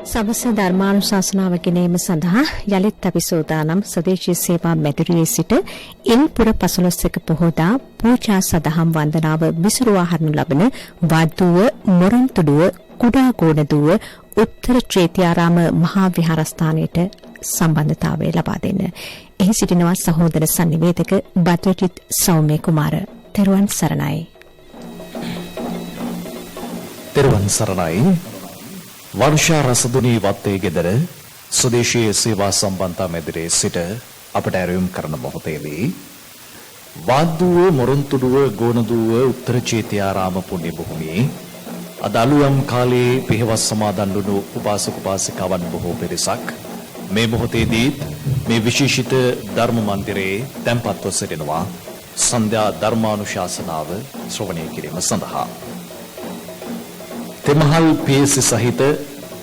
සවස ධර්මානුශාසනාව ගෙනීම සඳහා යලිත් අපි සූදානම් ස්වදේශීය සේවා මැදිරියේ සිට ඉල්පුර 15ක පොහොදා පූජා සදහම් වන්දනාව විසුරුවා හරිනු ලබන වද්දුව මොරන්තුඩුව කුඩා ගෝණදුව උත්තර චේතියාරාම මහා විහාරස්ථානයට සම්බන්ධතාවය ලබා දෙන්න. එහි සිටිනවා සහෝදර සංනිවේදක බද්‍රජිත් සෞම්‍ය කුමාර. තෙරුවන් සරණයි. තෙරුවන් සරණයි. වර්ෂා රසදුනී වත්තේ ගෙදර ස්වදේශීය සේවා සම්බන්ධතා මැදිරියේ සිට අපට ඇරයුම් කරන මොහොතේදී වාද්දුව මොරොන්තුඩුව ගෝණදුව උත්තර චේතියාරාම පුණ්‍ය භූමියේ අද අලුයම් කාලයේ පිහවස් සමාදන් වුණු උපාසක උපාසිකාවන් බොහෝ පිරිසක් මේ මොහොතේදී මේ විශේෂිත ධර්ම මන්දිරයේ තැන්පත්ව සිටිනවා සන්ධ්‍යා ධර්මානුශාසනාව ශ්‍රවණය කිරීම සඳහා. තෙමහල් පීඑස්සි සහිත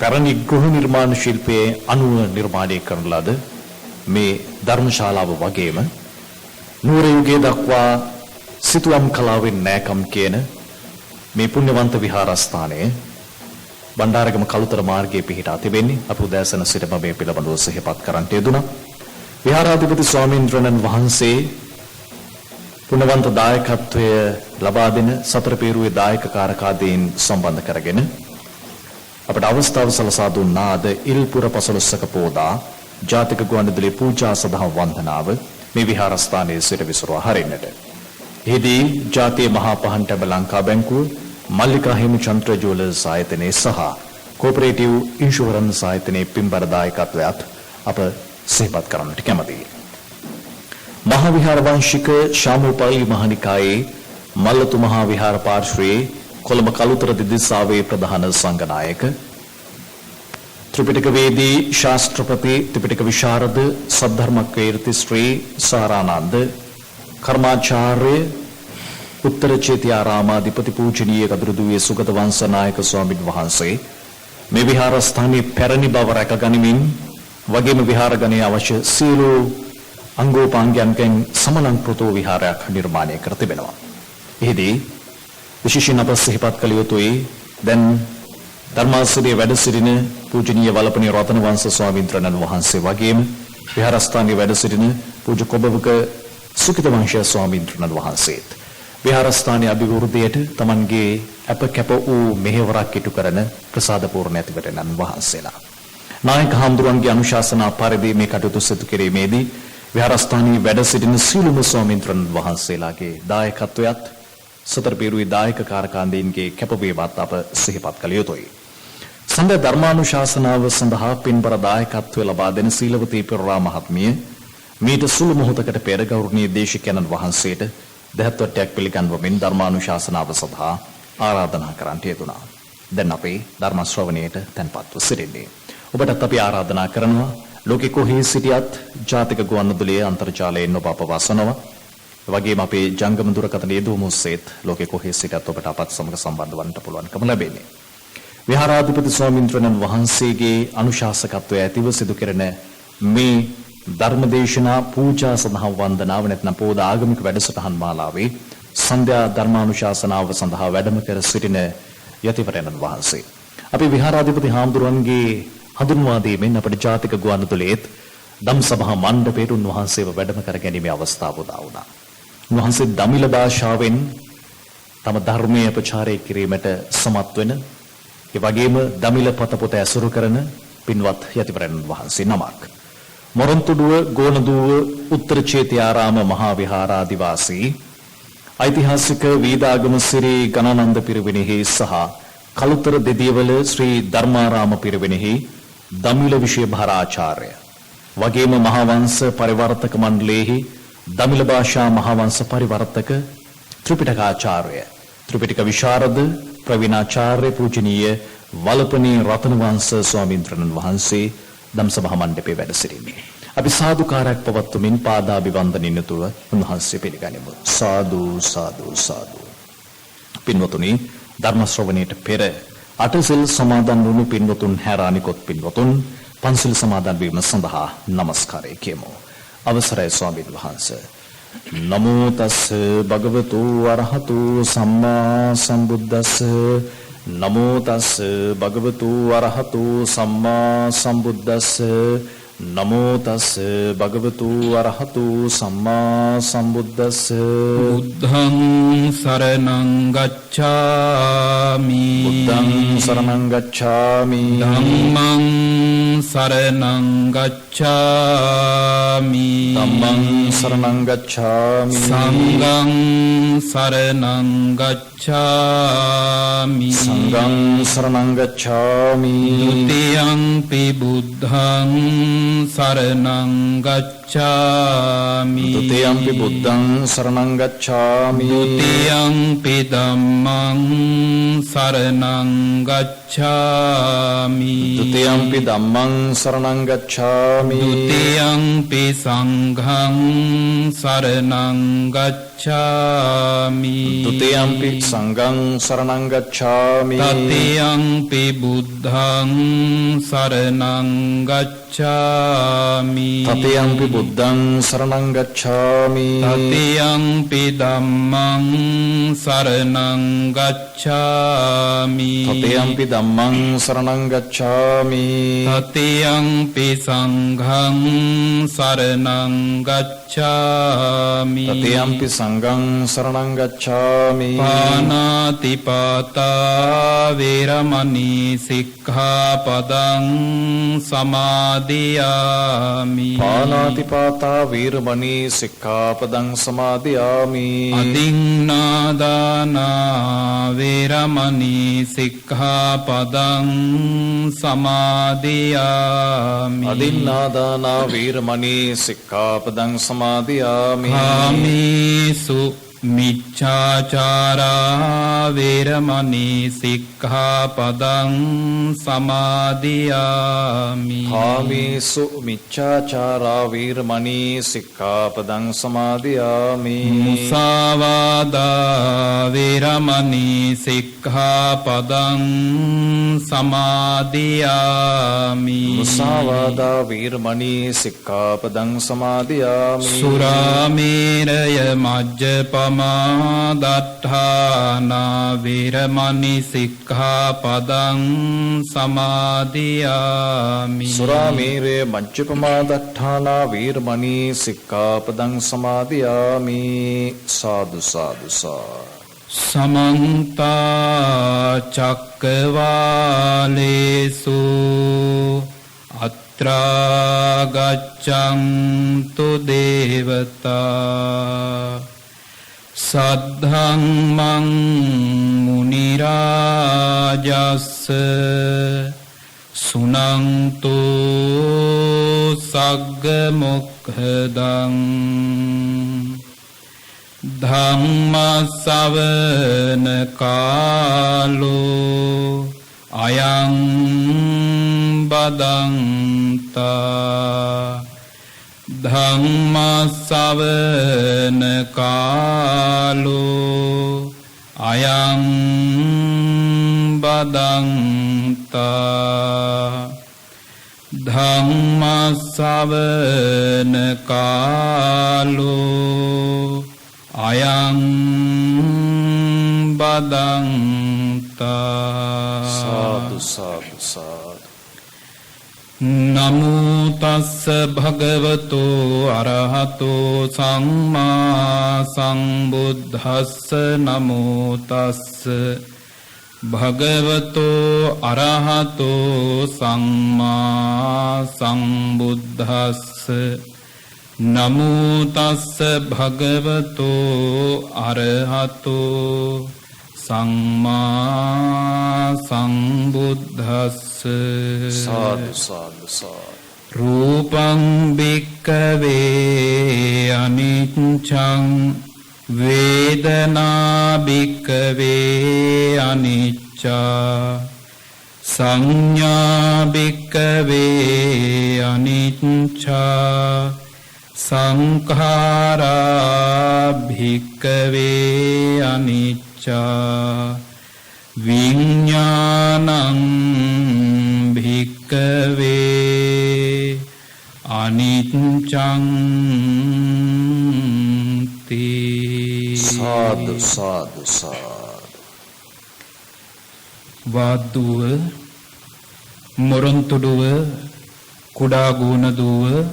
පැරණි ගෘහ නිර්මාණ ශිල්පයේ අනුව නිර්මාණය කරන ලද මේ ධර්මශාලාව වගේම නුවර යුගයේ දක්වා සිතුවම් කලාවෙන් නෑකම් කියන මේ පුණ්‍යවන්ත විහාරස්ථානයේ බණ්ඩාරගම කළුතර මාර්ගයේ පිහිටා තිබෙන්නේ. අප උදෑසන සිටම මේ පිළිබඳව සිහිපත් කරන්නට යෙදුණා. විහාරාධිපති ස්වාමීන්ද්‍රණන් වහන්සේ පුණ්‍යවන්ත දායකත්වය ලබා දෙන සතර පේරුවේ දායක කාරකාදීන් සම්බන්ධ කරගෙන අපට අවස්ථාව සලසා දුන්නා අද ඉල්පුර 15ක පෝදා ජාතික ගුවන්විදුලි පූජා සදහම් වන්දනාව මේ විහාරස්ථානයේ සිට විසුරුවා හරින්නට. එහිදී ජාතිය මහා පහන්ටැබ ලංකා බැංකුව, මල්ලිකා හේමචන්ද්‍ර ජුවලර්ස් ආයතනයේ සහ කෝපරේටිව් ඉන්ෂුරන්ස් ආයතනයේ පින්බර දායකත්වයත් අප සිහිපත් කරන්නට කැමැතියි. මහා විහාර වංශික ශාමෝපාලි මහනිකායේ මල්ලතු මහා විහාර පාර්ශ්වයේ කොළඹ කළුතර දිදිසාවේ ප්‍රධාන සංඝනායක ත්‍රිපිටකවේදී ශාස්ත්‍රපති ත්‍රිපිටක විශාරද සද්ධර්මකීර්ති ශ්‍රී සාරානන්ද කර්මාචාර්ය උත්තර චේතියාරාමාධිපති පූජනීය කදුරුදුවේ සුගත වංශනායක ස්වාමින් වහන්සේ මේ විහාරස්ථානයේ පැරණි බව රැකගනිමින් වගේම විහාරගණයේ අවශ්‍ය සියලු අංගෝපාංගයන්ගෙන් සමලංකృత විහාරයක් නිර්මාණය කර තිබෙනවා. එහිදී විශේෂයෙන් අප සිහිපත් කළ යුතුයි දැන් ධර්මාසනයේ වැඩ සිටින පූජනීය වලපනේ රතන වංශ ස්වාමීන්ද්‍රණන් වහන්සේ වගේම විහාරස්ථානයේ වැඩ සිටින පූජ්‍ය කොබවක සුකිත වංශ ස්වාමීන්ද්‍රණන් වහන්සේත් විහාරස්ථානයේ අභිවෘද්ධියට තමන්ගේ අප කැප වූ මෙහෙවරක් ඉටු කරන ප්‍රසාද පූර්ණ ඇතිවරණන් වහන්සේලා. නායක හාමුදුරන්ගේ අනුශාසනා පරිදි මේ කටයුතු සිදු කිරීමේදී විහාරස්ථානයේ වැඩ සිටින සීලුම ස්වාමීන්ද්‍රයන් වහන්සේලාගේ දායකත්වයත් සතර පීරුවේ දායක කාරකාන්දීන්ගේ කැපවීමත් අප සිහිපත් කළ යුතුයි. සඳ ධර්මානුශාසනාව සඳහා පින්බර දායකත්වය ලබා දෙන සීලවතී පෙරරා මහත්මිය මීට සුළු මොහොතකට පෙර ගෞරවනීය දේශිකානන් වහන්සේට දහත්වට්ටයක් පිළිගන්වමින් ධර්මානුශාසනාව සඳහා ආරාධනා කරන්නට යෙදුණා. දැන් අපේ ධර්ම ශ්‍රවණයට තැන්පත්ව සිටින්නේ. ඔබටත් අපි ආරාධනා කරනවා ලෝකෙ කොහේ සිටියත් ජාතික ගුවන්විදුලියේ අන්තර්ජාලයෙන් ඔබ අප වසනවා. වගේම අපේ ජංගම දුරකථන යෙදුම ඔස්සේත් ලෝකෙ කොහේ සිටියත් ඔබට අපත් සමග සම්බන්ධ වන්නට පුළුවන්කම ලැබෙන්නේ. විහාරාධිපති ස්වාමීන්ද්‍රණන් වහන්සේගේ අනුශාසකත්වය ඇතිව සිදු කෙරෙන මේ ධර්මදේශනා පූජා සඳහා වන්දනාව නැත්නම් පොද ආගමික වැඩසටහන් මාලාවේ සන්ධ්‍යා ධර්මානුශාසනාව සඳහා වැඩම කර සිටින යතිවරයන්න් වහන්සේ. අපි විහාරාධිපති හාමුදුරන්ගේ හඳුන්වා දීමෙන් අපේ ජාතික ගුවන්විදුලියේත් ධම්සභා මණ්ඩපයට උන්වහන්සේව වැඩම කර ගැනීමේ අවස්ථාව උදා වුණා. උන්වහන්සේ දමිළ භාෂාවෙන් තම ධර්මයේ ප්‍රචාරය කිරීමට සමත් වෙන ඒ වගේම දමිළ පොත ඇසුරු කරන පින්වත් යතිවරයන් වහන්සේ නමක්. මොරොන්තුඩුව ගෝණදුව උත්තර චේතියාරාම මහා විහාරාධිවාසී ඓතිහාසික වීදාගම සිරී ගණානන්ද පිරිවෙනෙහි සහ කළුතර දෙදියවල ශ්‍රී ධර්මාරාම පිරිවෙනෙහි දමිළ විෂය භාරාචාර්ය වගේම මහාවංශ පරිවර්තක මණ්ඩලයේහි දමිළ භාෂා මහාවංශ පරිවර්තක ත්‍රිපිටකාචාර්ය ත්‍රිපිටක විශාරද ප්‍රවීණාචාර්ය පූජනීය වලපනේ රතන වංශ ස්වාමීන්ද්‍රණන් වහන්සේ ධම්සභා මණ්ඩපයේ වැඩ සිටින්නේ. අපි සාදුකාරයක් පවත්වමින් පාදාභිවන්දනින්නතුව උන්වහන්සේ පිළිගනිමු. සාදු සාදු සාදු. පින්වතුනි, ධර්ම ශ්‍රවණයට පෙර අටසිල් සමාදන් වුණු පින්වතුන් හැර අනිකොත් පින්වතුන් පන්සිල් සමාදන් වීම සඳහා নমස්කාරය කියමු. අවසරයි ස්වාමීන් වහන්සේ. නමෝ තස් භගවතු අරහතු සම්මා සම්බුද්දස්ස නමෝ තස් භගවතු අරහතු සම්මා සම්බුද්දස්ස නමෝ තස් භගවතු අරහතු සම්මා සම්බුද්දස්ස බුද්ධං සරණං ගච්ඡාමි බුද්ධං සරණං ගච්ඡාමි ධම්මං සරණං ගච්ඡාමි ධම්මං සරණං ගච්ඡාමි සංඝං සරණං ගච්ඡාමි සංඝං සරණං ගච්ඡාමි ဒ ුතියංපි බුද්ධං සරණං ගච්ඡාමි ဒုတိယံ පි බුද්ධං සරණං ගච්ඡාමි ဒုတိယံ පි ධම්මං සරණං ගච්ඡාමි ဒုတိယံ පි ධම්මං සරණං ගච්ඡාමි ဒုတိယံ පි සංඝං සරණං ගච්ඡාමි ဒုတိယံ පි සංඝං සරණං ගච්ඡාමි တတိယံ පි බුද්ධං සරණං ගච්ඡාමි တတိယံ පි බුද්ධං සරණං ගච්ඡාමි တတိယံ පි ධම්මං සරණං ගච්ඡාමි တတိယံ පි ධම්මං සරණං ගච්ඡාමි တတိယံ පි සංඝං සරණං ගච්ඡාමි တတိယံ පි සංඝං සරණං ගච්ඡාමි පානාති පාතා වේරමණී සික්ඛාපදං සමාදියාමි පාණාතිපාතා වීරමණී සික්ඛාපදං සමාදියාමි අදින්නාදානා වේරමණී සික්ඛාපදං සමාදියාමි අදින්නාදානා වීරමණී සික්ඛාපදං සමාදියාමි කාමේසු මිච්ඡාචාරා වේරමණී සික්ඛාපදං සමාදියාමි කාමේසු මිච්ඡාචාරා වීරමණී සික්ඛාපදං සමාදියාමි මුසාවාදා වේරමණී සික්ඛාපදං සමාදියාමි මුසාවාදා වීරමණී සික්ඛාපදං සමාදියාමි සුරාමේරය මජ්ජපමා දට්ඨානා වේරමණී සික්ඛාපදං සමාදියාමි සුරාමේරය මජ්ජපමා දට්ඨානා වීරමණී සික්ඛාපදං සමාදියාමි සාදු සාදු සමන්ත චක්කවාලේසු අත්‍රා ගච්ඡන්තු දේවතා සද්ධම්මං මුනි රාජස්ස සුනන්තු සග්ග මොක්ඛදං ධම්ම ශ්‍රවණ කාලෝ අයං බදන්තා ධම්ම ශ්‍රවණ කාලෝ අයං බදන්තා ධම්ම ශ්‍රවණ කාලෝ අයං බදන්තා සාදු සාදු සාදු නමෝ තස්ස භගවතු අරහතෝ සම්මා සම්බුද්දස්ස නමෝ තස්ස භගවතු අරහතෝ සම්මා සම්බුද්දස්ස නමෝ තස්ස භගවතු අරහතෝ සම්මා සම්බුද්දස්ස සාදු සාදු සාදු රූපං භික්ඛවේ අනිච්ඡං වේදනා භික්ඛවේ අනිච්චා සංඥා භික්ඛවේ අනිච්චා සංඛාරා භික්ඛවේ අනිච්චා විඥානං භික්ඛවේ අනිච්ඡං තී සාදු සාදු සාදු වාද්දුව මොරොන්තුඩුව කුඩා ගුණදුව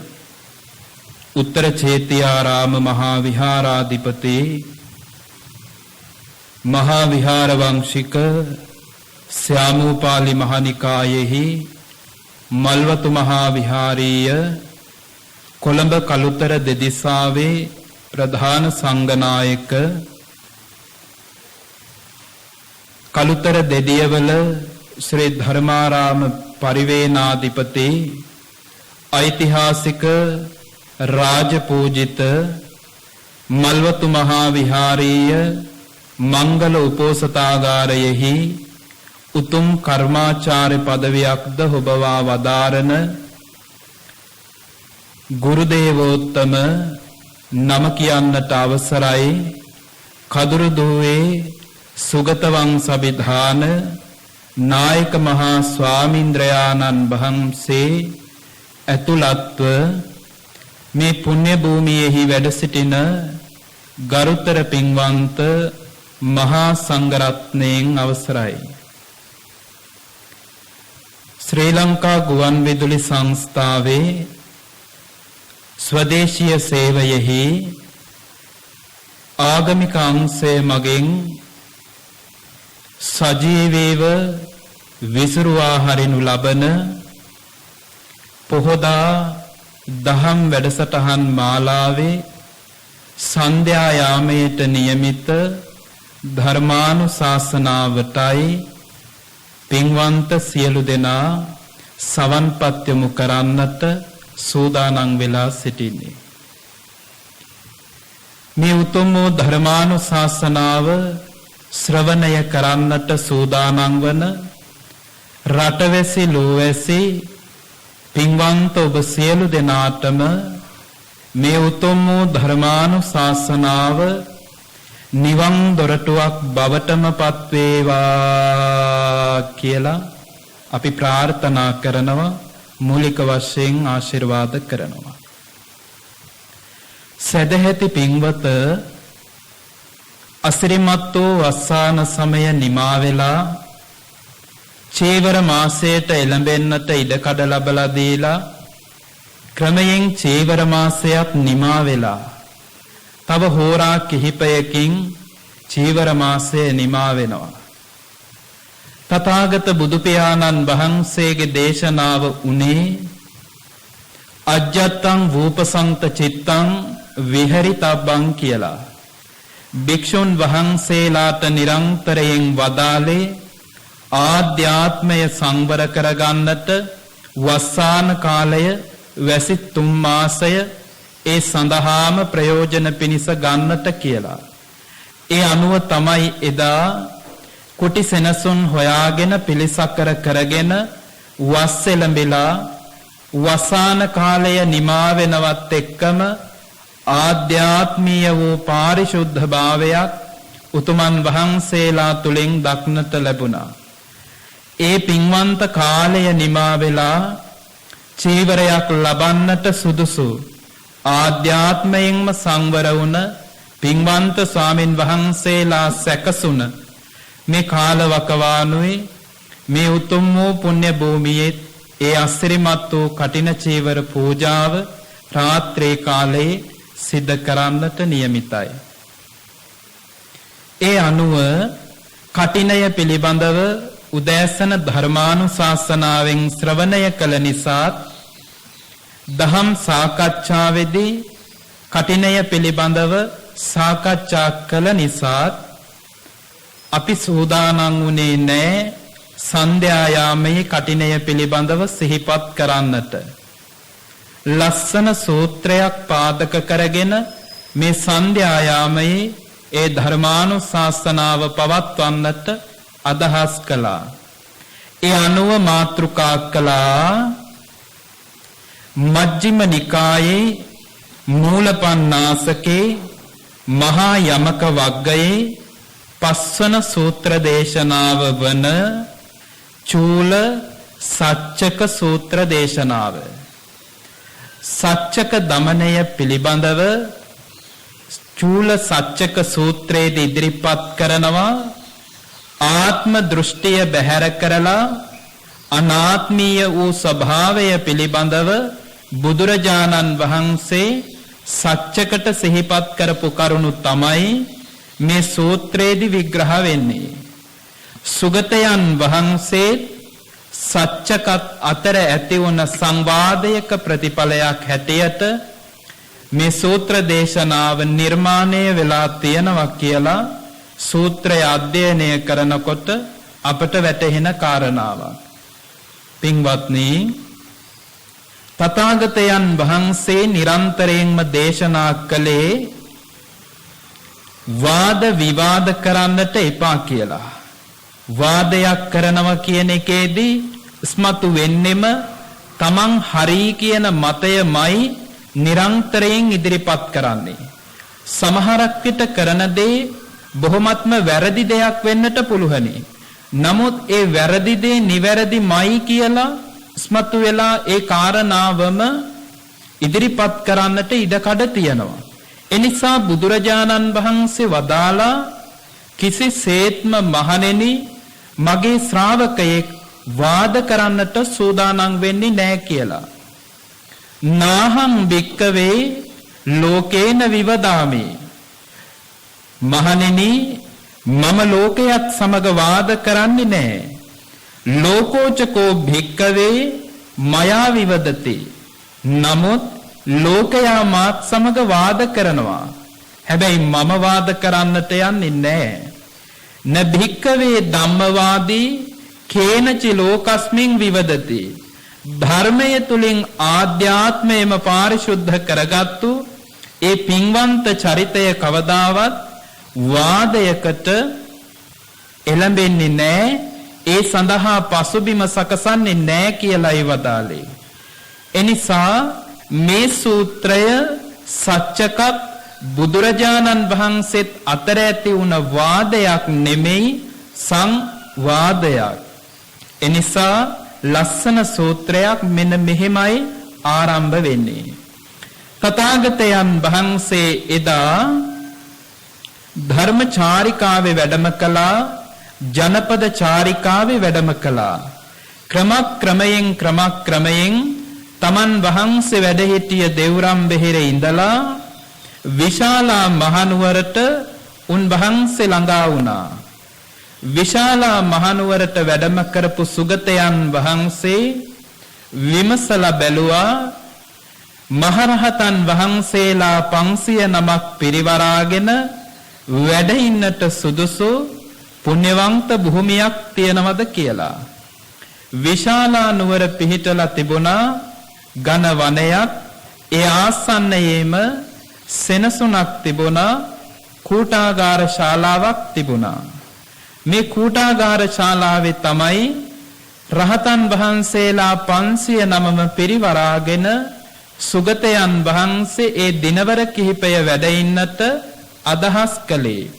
උත්තර චේතියාරාම මහා විහාරාධිපති මහා විහාර වංශික ස්යාමූපාලි මහනිකායෙහි මල්වතු මහා විහාරීය කොළඹ කළුතර දෙදිසාවේ ප්‍රධාන සංඝනායක කළුතර දෙදියවල ශ්‍රී ධර්මාරාම පරිවේනාධිපති ඓතිහාසික රාජපූජිත මල්වතු මහා විහාරීය මංගල උපෝසථාගාරයෙහි උතුම් කර්මාචාර්ය පදවියක්ද හොබවා වදාරන ගුරුදේවෝත්තම නම කියන්නට අවසරයි කදුරුදුවේ සුගතවං සවිධාන නායක මහා ස්වාමීන්ද්‍රයාණන් වහන්සේ ඇතුළත්ව මේ පුණ්‍ය භූමියෙහි වැඩ සිටින ගරුතර පින්වන්ත මහා සංඝරත්නයන් අවසරයි. ශ්‍රී ලංකා ගුවන් විදුලි සංස්ථාවේ ස්වදේශීය සේවයෙහි ආගමික අංශය මගින් සජීවීව විසුරුවා හරිනු ලබන පොහොදා දහම් වැඩසටහන් මාලාවේ සන්ධ්‍යා යාමයට නියමිත ධර්මානුශාසනාවටයි පින්වන්ත සියලු දෙනා සවන්පත් යොමු කරන්නට සූදානම් වෙලා සිටින්නේ. මේ උතුම් වූ ධර්මානුශාසනාව ශ්‍රවණය කරන්නට සූදානම් වන රටවැසි ලෝවැසි පින්වන්ත ඔබ සියලු දෙනාටම මේ උතුම් වූ ධර්මානුශාසනාව නිවන් දොරටුවක් බවටම පත්වේවා කියලා අපි ප්‍රාර්ථනා කරනවා. මූලික වශයෙන් ආශිර්වාද කරනවා. සදැහැති පින්වත, අසිරිමත් වූ වස්සාන සමය නිමා වෙලා චේවර මාසයට එළඹෙන්නට ඉඩකඩ ලබලා දීලා ක්‍රමයෙන් චේවර මාසයත් නිමා වෙලා තව හෝරා කිහිපයකින් චේවර මාසය නිමා වෙනවා. තථාගත බුදු පියාණන් වහන්සේගේ දේශනාව උනේ අජ්ජත්තං වූපසංත චිත්තං විහෙරිතබ්බං කියලා. භික්ෂුන් වහන්සේලාට නිරන්තරයෙන් වදාළේ ආධ්‍යාත්මය සංවර කරගන්නට වස්සාන කාලය වැසි 3 මාසය ඒ සඳහාම ප්‍රයෝජන පිණිස ගන්නට කියලා. ඒ අනුව තමයි එදා කුටි සෙනසුන් හොයාගෙන පිළිසකර කරගෙන වස් එළඹිලා වසාන කාලය නිමා වෙනවත් එක්කම ආධ්‍යාත්මීය වූ පාරිශුද්ධ භාවයක් උතුමන් වහන්සේලා තුලින් දක්නට ලැබුණා. ඒ පින්වන්ත කාලය නිමා වෙලා චීවරයක් ලබන්නට සුදුසු ආධ්‍යාත්මයෙන්ම සංවර වුණ පින්වන්ත ස්වාමින් වහන්සේලා සැකසුන මේ කාලවකවානුවේ මේ උතුම් වූ පුණ්‍ය භූමියේ ඒ අසිරිමත් වූ කටින චීවර පූජාව රාත්‍රී කාලයේ සිද්ධ කරන්නට නියමිතයි. ඒ අනුව කටිනය පිළිබඳව උදෑසන ධර්මානුශාසනාවෙන් ශ්‍රවණය කළ නිසා දහම් සාකච්ඡාවේදී කටිනය පිළිබඳව සාකච්ඡා කළ නිසා අපි සූදානම් වුණේ නැහැ සන්ධ්‍යා යාමයේ කටිනය පිළිබඳව සිහිපත් කරන්නට. ලස්සන සූත්‍රයක් පාදක කරගෙන මේ සන්ධ්‍යා යාමයේ ඒ ධර්මානුශාසනාව පවත්වන්නට අදහස් කළා. ඒ අනුව මාතෘකා කළා මජ්ක්‍ධිම නිකායේ මූලපණ්ණාසකේ මහා යමක වග්ගයේ පස්වන සූත්‍ර දේශනාව වන චූල සච්චක සූත්‍ර දේශනාව. සච්චක දමනය පිළිබඳව චූල සච්චක සූත්‍රයේදී ඉදිරිපත් කරනවා ආත්ම දෘෂ්ටිය බැහැර කරලා අනාත්මීය වූ ස්වභාවය පිළිබඳව බුදුරජාණන් වහන්සේ සත්‍යකට සිහිපත් කරපු කරුණු තමයි මේ සූත්‍රයේදී විග්‍රහ වෙන්නේ. සුගතයන් වහන්සේ සත්‍යකත් අතර ඇති වුණ සංවාදයක ප්‍රතිඵලයක් හැටියට මේ සූත්‍ර දේශනාව නිර්මාණය වෙලා තියෙනවා කියලා සූත්‍රය අධ්‍යයනය කරනකොට අපට වැටහෙන කාරණාවක්. පින්වත්නි, තථාගතයන් වහන්සේ නිරන්තරයෙන්ම දේශනා කළේ වාද විවාද කරන්නට එපා කියලා. වාදයක් කරනවා කියන එකේදී ස්මතු වෙන්නෙම තමන් හරි කියන මතයමයි නිරන්තරයෙන් ඉදිරිපත් කරන්නේ. සමහරක් විට කරන දේ බොහොමත්ම වැරදි දෙයක් වෙන්නට පුළුවනි. නමුත් ඒ වැරදි දේ නිවැරදිමයි කියලා ස්මතු වෙලා ඒ කාරණාවම ඉදිරිපත් කරන්නට ඉඩකඩ තියෙනවා. එනිසා බුදුරජාණන් වහන්සේ වදාලා කිසිසේත්ම මහණෙනි මගේ ශ්‍රාවකයෙක් වාද කරන්නට සූදානම් වෙන්නේ නැහැ කියලා. නාහං භික්කවේ ලෝකේන විවදාමි. මහණෙනි මම ලෝකයක් සමග වාද කරන්නේ නැහැ. ලෝකෝචකෝ භික්කවේ මයා විවදති. නමුත් ලෝකයා මාත් සමග වාද කරනවා. හැබැයි මම වාද කරන්නට යන්නේ නැහැ. න භික්කවේ ධම්මවාදී කේනචි ලෝකස්මින් විවදති. ධර්මය තුලින් ආධ්‍යාත්මයම පාරිශුද්ධ කරගත්තු ඒ පින්වන්ත චරිතය කවදාවත් වාදයකට එළඹෙන්නේ නැහැ. ඒ සඳහා පසුබිම සකසන්නේ නැහැ කියලායි වදාළේ. එනිසා මේ සූත්‍රය සත්‍යකත් බුදුරජාණන් වහන්සේත් අතර ඇති වුණ වාදයක් නෙමෙයි, සංවාදයක්. එනිසා ලස්සන සූත්‍රයක් මෙන්න මෙහෙමයි ආරම්භ වෙන්නේ. තථාගතයන් වහන්සේ එදා ධර්ම චාරිකාවේ වැඩම කළා, ජනපද චාරිකාවේ වැඩම කළා. ක්‍රමක්‍රමයෙන් තමන් වහන්සේ වැඩ සිටිය දෙව්රම් බෙහෙරේ ඉඳලා විශාලා මහනුවරට උන්වහන්සේ ළඟා වුණා. විශාලා මහනුවරට වැඩම කරපු සුගතයන් වහන්සේ විමසලා බැලුවා මහරහතන් වහන්සේලා 509ක් පිරිවරාගෙන වැඩ ඉන්නට සුදුසු පුණ්‍යවන්ත භූමියක් තියනවද කියලා. විශාලා නුවර පිහිටලා තිබුණා ඝන වනයක්. ඒ ආසන්නයේම සෙනසුනක් තිබුණා, කූටාගාර ශාලාවක් තිබුණා. මේ කූටාගාර ශාලාවේ තමයි රහතන් වහන්සේලා 509ම පිරිවරාගෙන සුගතයන් වහන්සේ ඒ දිනවර කිහිපය වැඩ ඉන්නට අදහස් කළේ.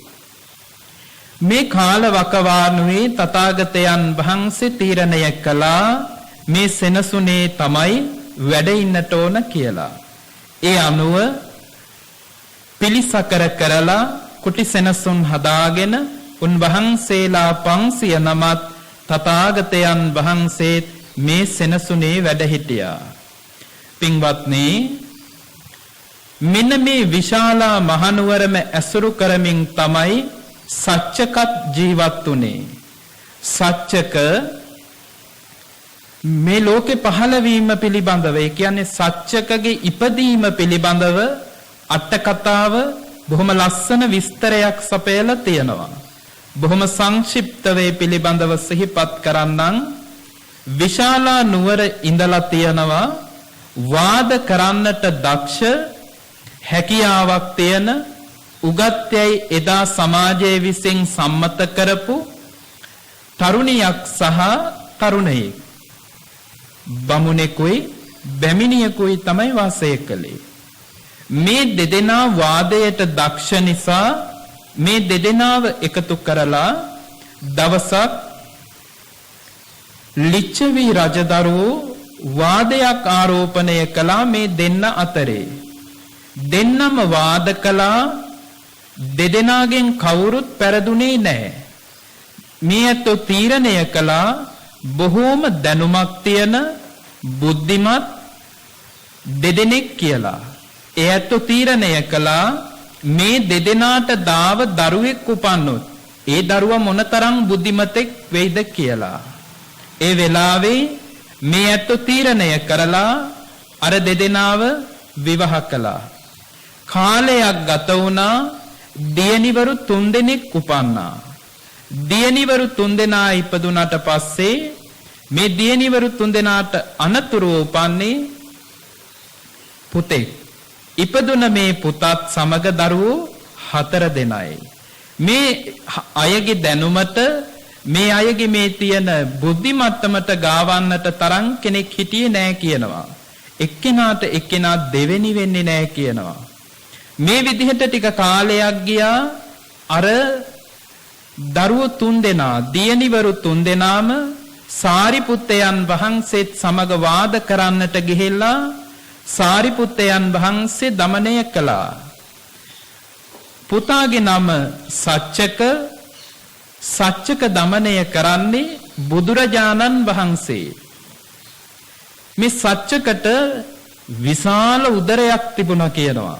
මේ කාල වකවානුවේ තථාගතයන් වහන්සේ තීරණය කළා මේ සෙනසුනේ තමයි වැඩ ඉන්නට ඕන කියලා. ඒ අනුව පිළිසකර කරලා කුටි සෙනසුන් හදාගෙන උන්වහන්සේලා 509ත් තථාගතයන් වහන්සේ මේ සෙනසුනේ වැඩ හිටියා. පින්වත්නි, මෙන්න මේ විශාලා මහනුවරම ඇසුරු කරමින් තමයි සත්‍යකත් ජීවත් වුනේ. සත්‍යක මේ ලෝකේ පහළ වීම පිළිබඳව, ඒ කියන්නේ සත්‍යකගේ ඉපදීම පිළිබඳව අට කතාව බොහොම ලස්සන විස්තරයක් සපයලා තියෙනවා. බොහොම සංක්ෂිප්තව පිළිබඳව සිහිපත් කරන්නම්. විශාලා නුවර ඉඳලා තියෙනවා වාද කරන්නට දක්ෂ, හැකියාවක් තියෙන, උගත්යයි එදා සමාජයේ විසින් සම්මත කරපු තරුණියක් සහ තරුණයෙක්. බමුණෙකුයි බැමිණියෙකුයි තමයි වාසය කළේ. මේ දෙදෙනා වාදයට දක්ෂ නිසා මේ දෙදෙනාව එකතු කරලා දවසක් ලිච්ඡවි රජදරුවෝ වාදයක් ආරෝපණය කළා මේ දෙන්න අතරේ. දෙන්නම වාද කළා, දෙදෙනාගෙන් කවුරුත් පෙරදුනේ නැහැ. මේ ඇත්තෝ තීරණය කළා බොහෝම දැනුමක් තියෙන බුද්ධිමත් දෙදෙනෙක් කියලා. ඒ ඇත්තෝ තීරණය කළා මේ දෙදෙනාට දාව දරුවෙක් උපන්නොත් ඒ දරුවා මොනතරම් බුද්ධිමතෙක් වෙයිද කියලා. ඒ වෙලාවේ මේ ඇත්තෝ තීරණය කරලා අර දෙදෙනාව විවාහ කළා. කාලයක් ගත වුණා. දියණිවරු 3 දෙනෙක් උපන්නා. දියණිවරු 3 දෙනා ඉපදුනට පස්සේ මේ දියණිවරු 3 දෙනාට අනතුරුව උපන්නේ පුතෙක්. ඉපදුන මේ පුතත් සමග දරුවෝ 4 දෙනයි. මේ අයගේ දැනුමට මේ අයගේ මේ තියෙන බුද්ධිමත්තමට ගාවන්නට තරම් කෙනෙක් හිටියේ නෑ කියනවා. එක්කෙනාට එක්කෙනා දෙවෙනි වෙන්නේ නෑ කියනවා. මේ විදිහට ටික කාලයක් ගියා. අර දරුවෝ 3 දෙනා දියණිවරු 3 දෙනාම සාරිපුත්තයන් වහන්සේත් සමග වාද කරන්නට ගිහිල්ලා සාරිපුත්තයන් වහන්සේ දමනය කළා. පුතාගේ නම සච්චක. සච්චක දමනය කරන්නේ බුදුරජාණන් වහන්සේ. මේ සච්චකට විශාල උදරයක් තිබුණා කියනවා.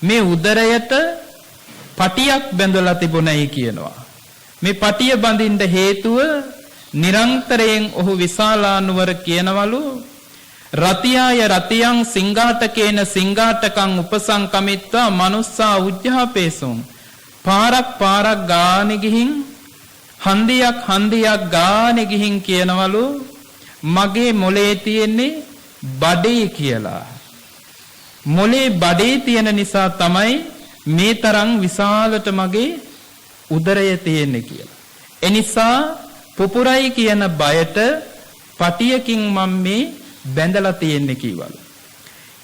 මේ උදරයට පටියක් බැඳලා තිබුණයි කියනවා. මේ පටිය බඳින්න හේතුව නිරන්තරයෙන් ඔහු විශාලානුවර කියනවලු රතියාය රතියං සිංඝාටකේන සිංඝාටකං උපසංකමිත්වා මනුස්සා උජ්ජාපේසුං. පාරක් ගානේ ගිහින් හන්දියක් ගානේ ගිහින් කියනවලු මගේ මොලේ තියෙන්නේ බඩේ කියලා. මොලේ බඩේ තියෙන නිසා තමයි මේ තරම් විශාලට මගේ උදරය තියෙන්නේ කියලා. එනිසා පුපුරයි කියන බයට පටියකින් මම මේ බැඳලා තියෙන්නේ කිව්වලු.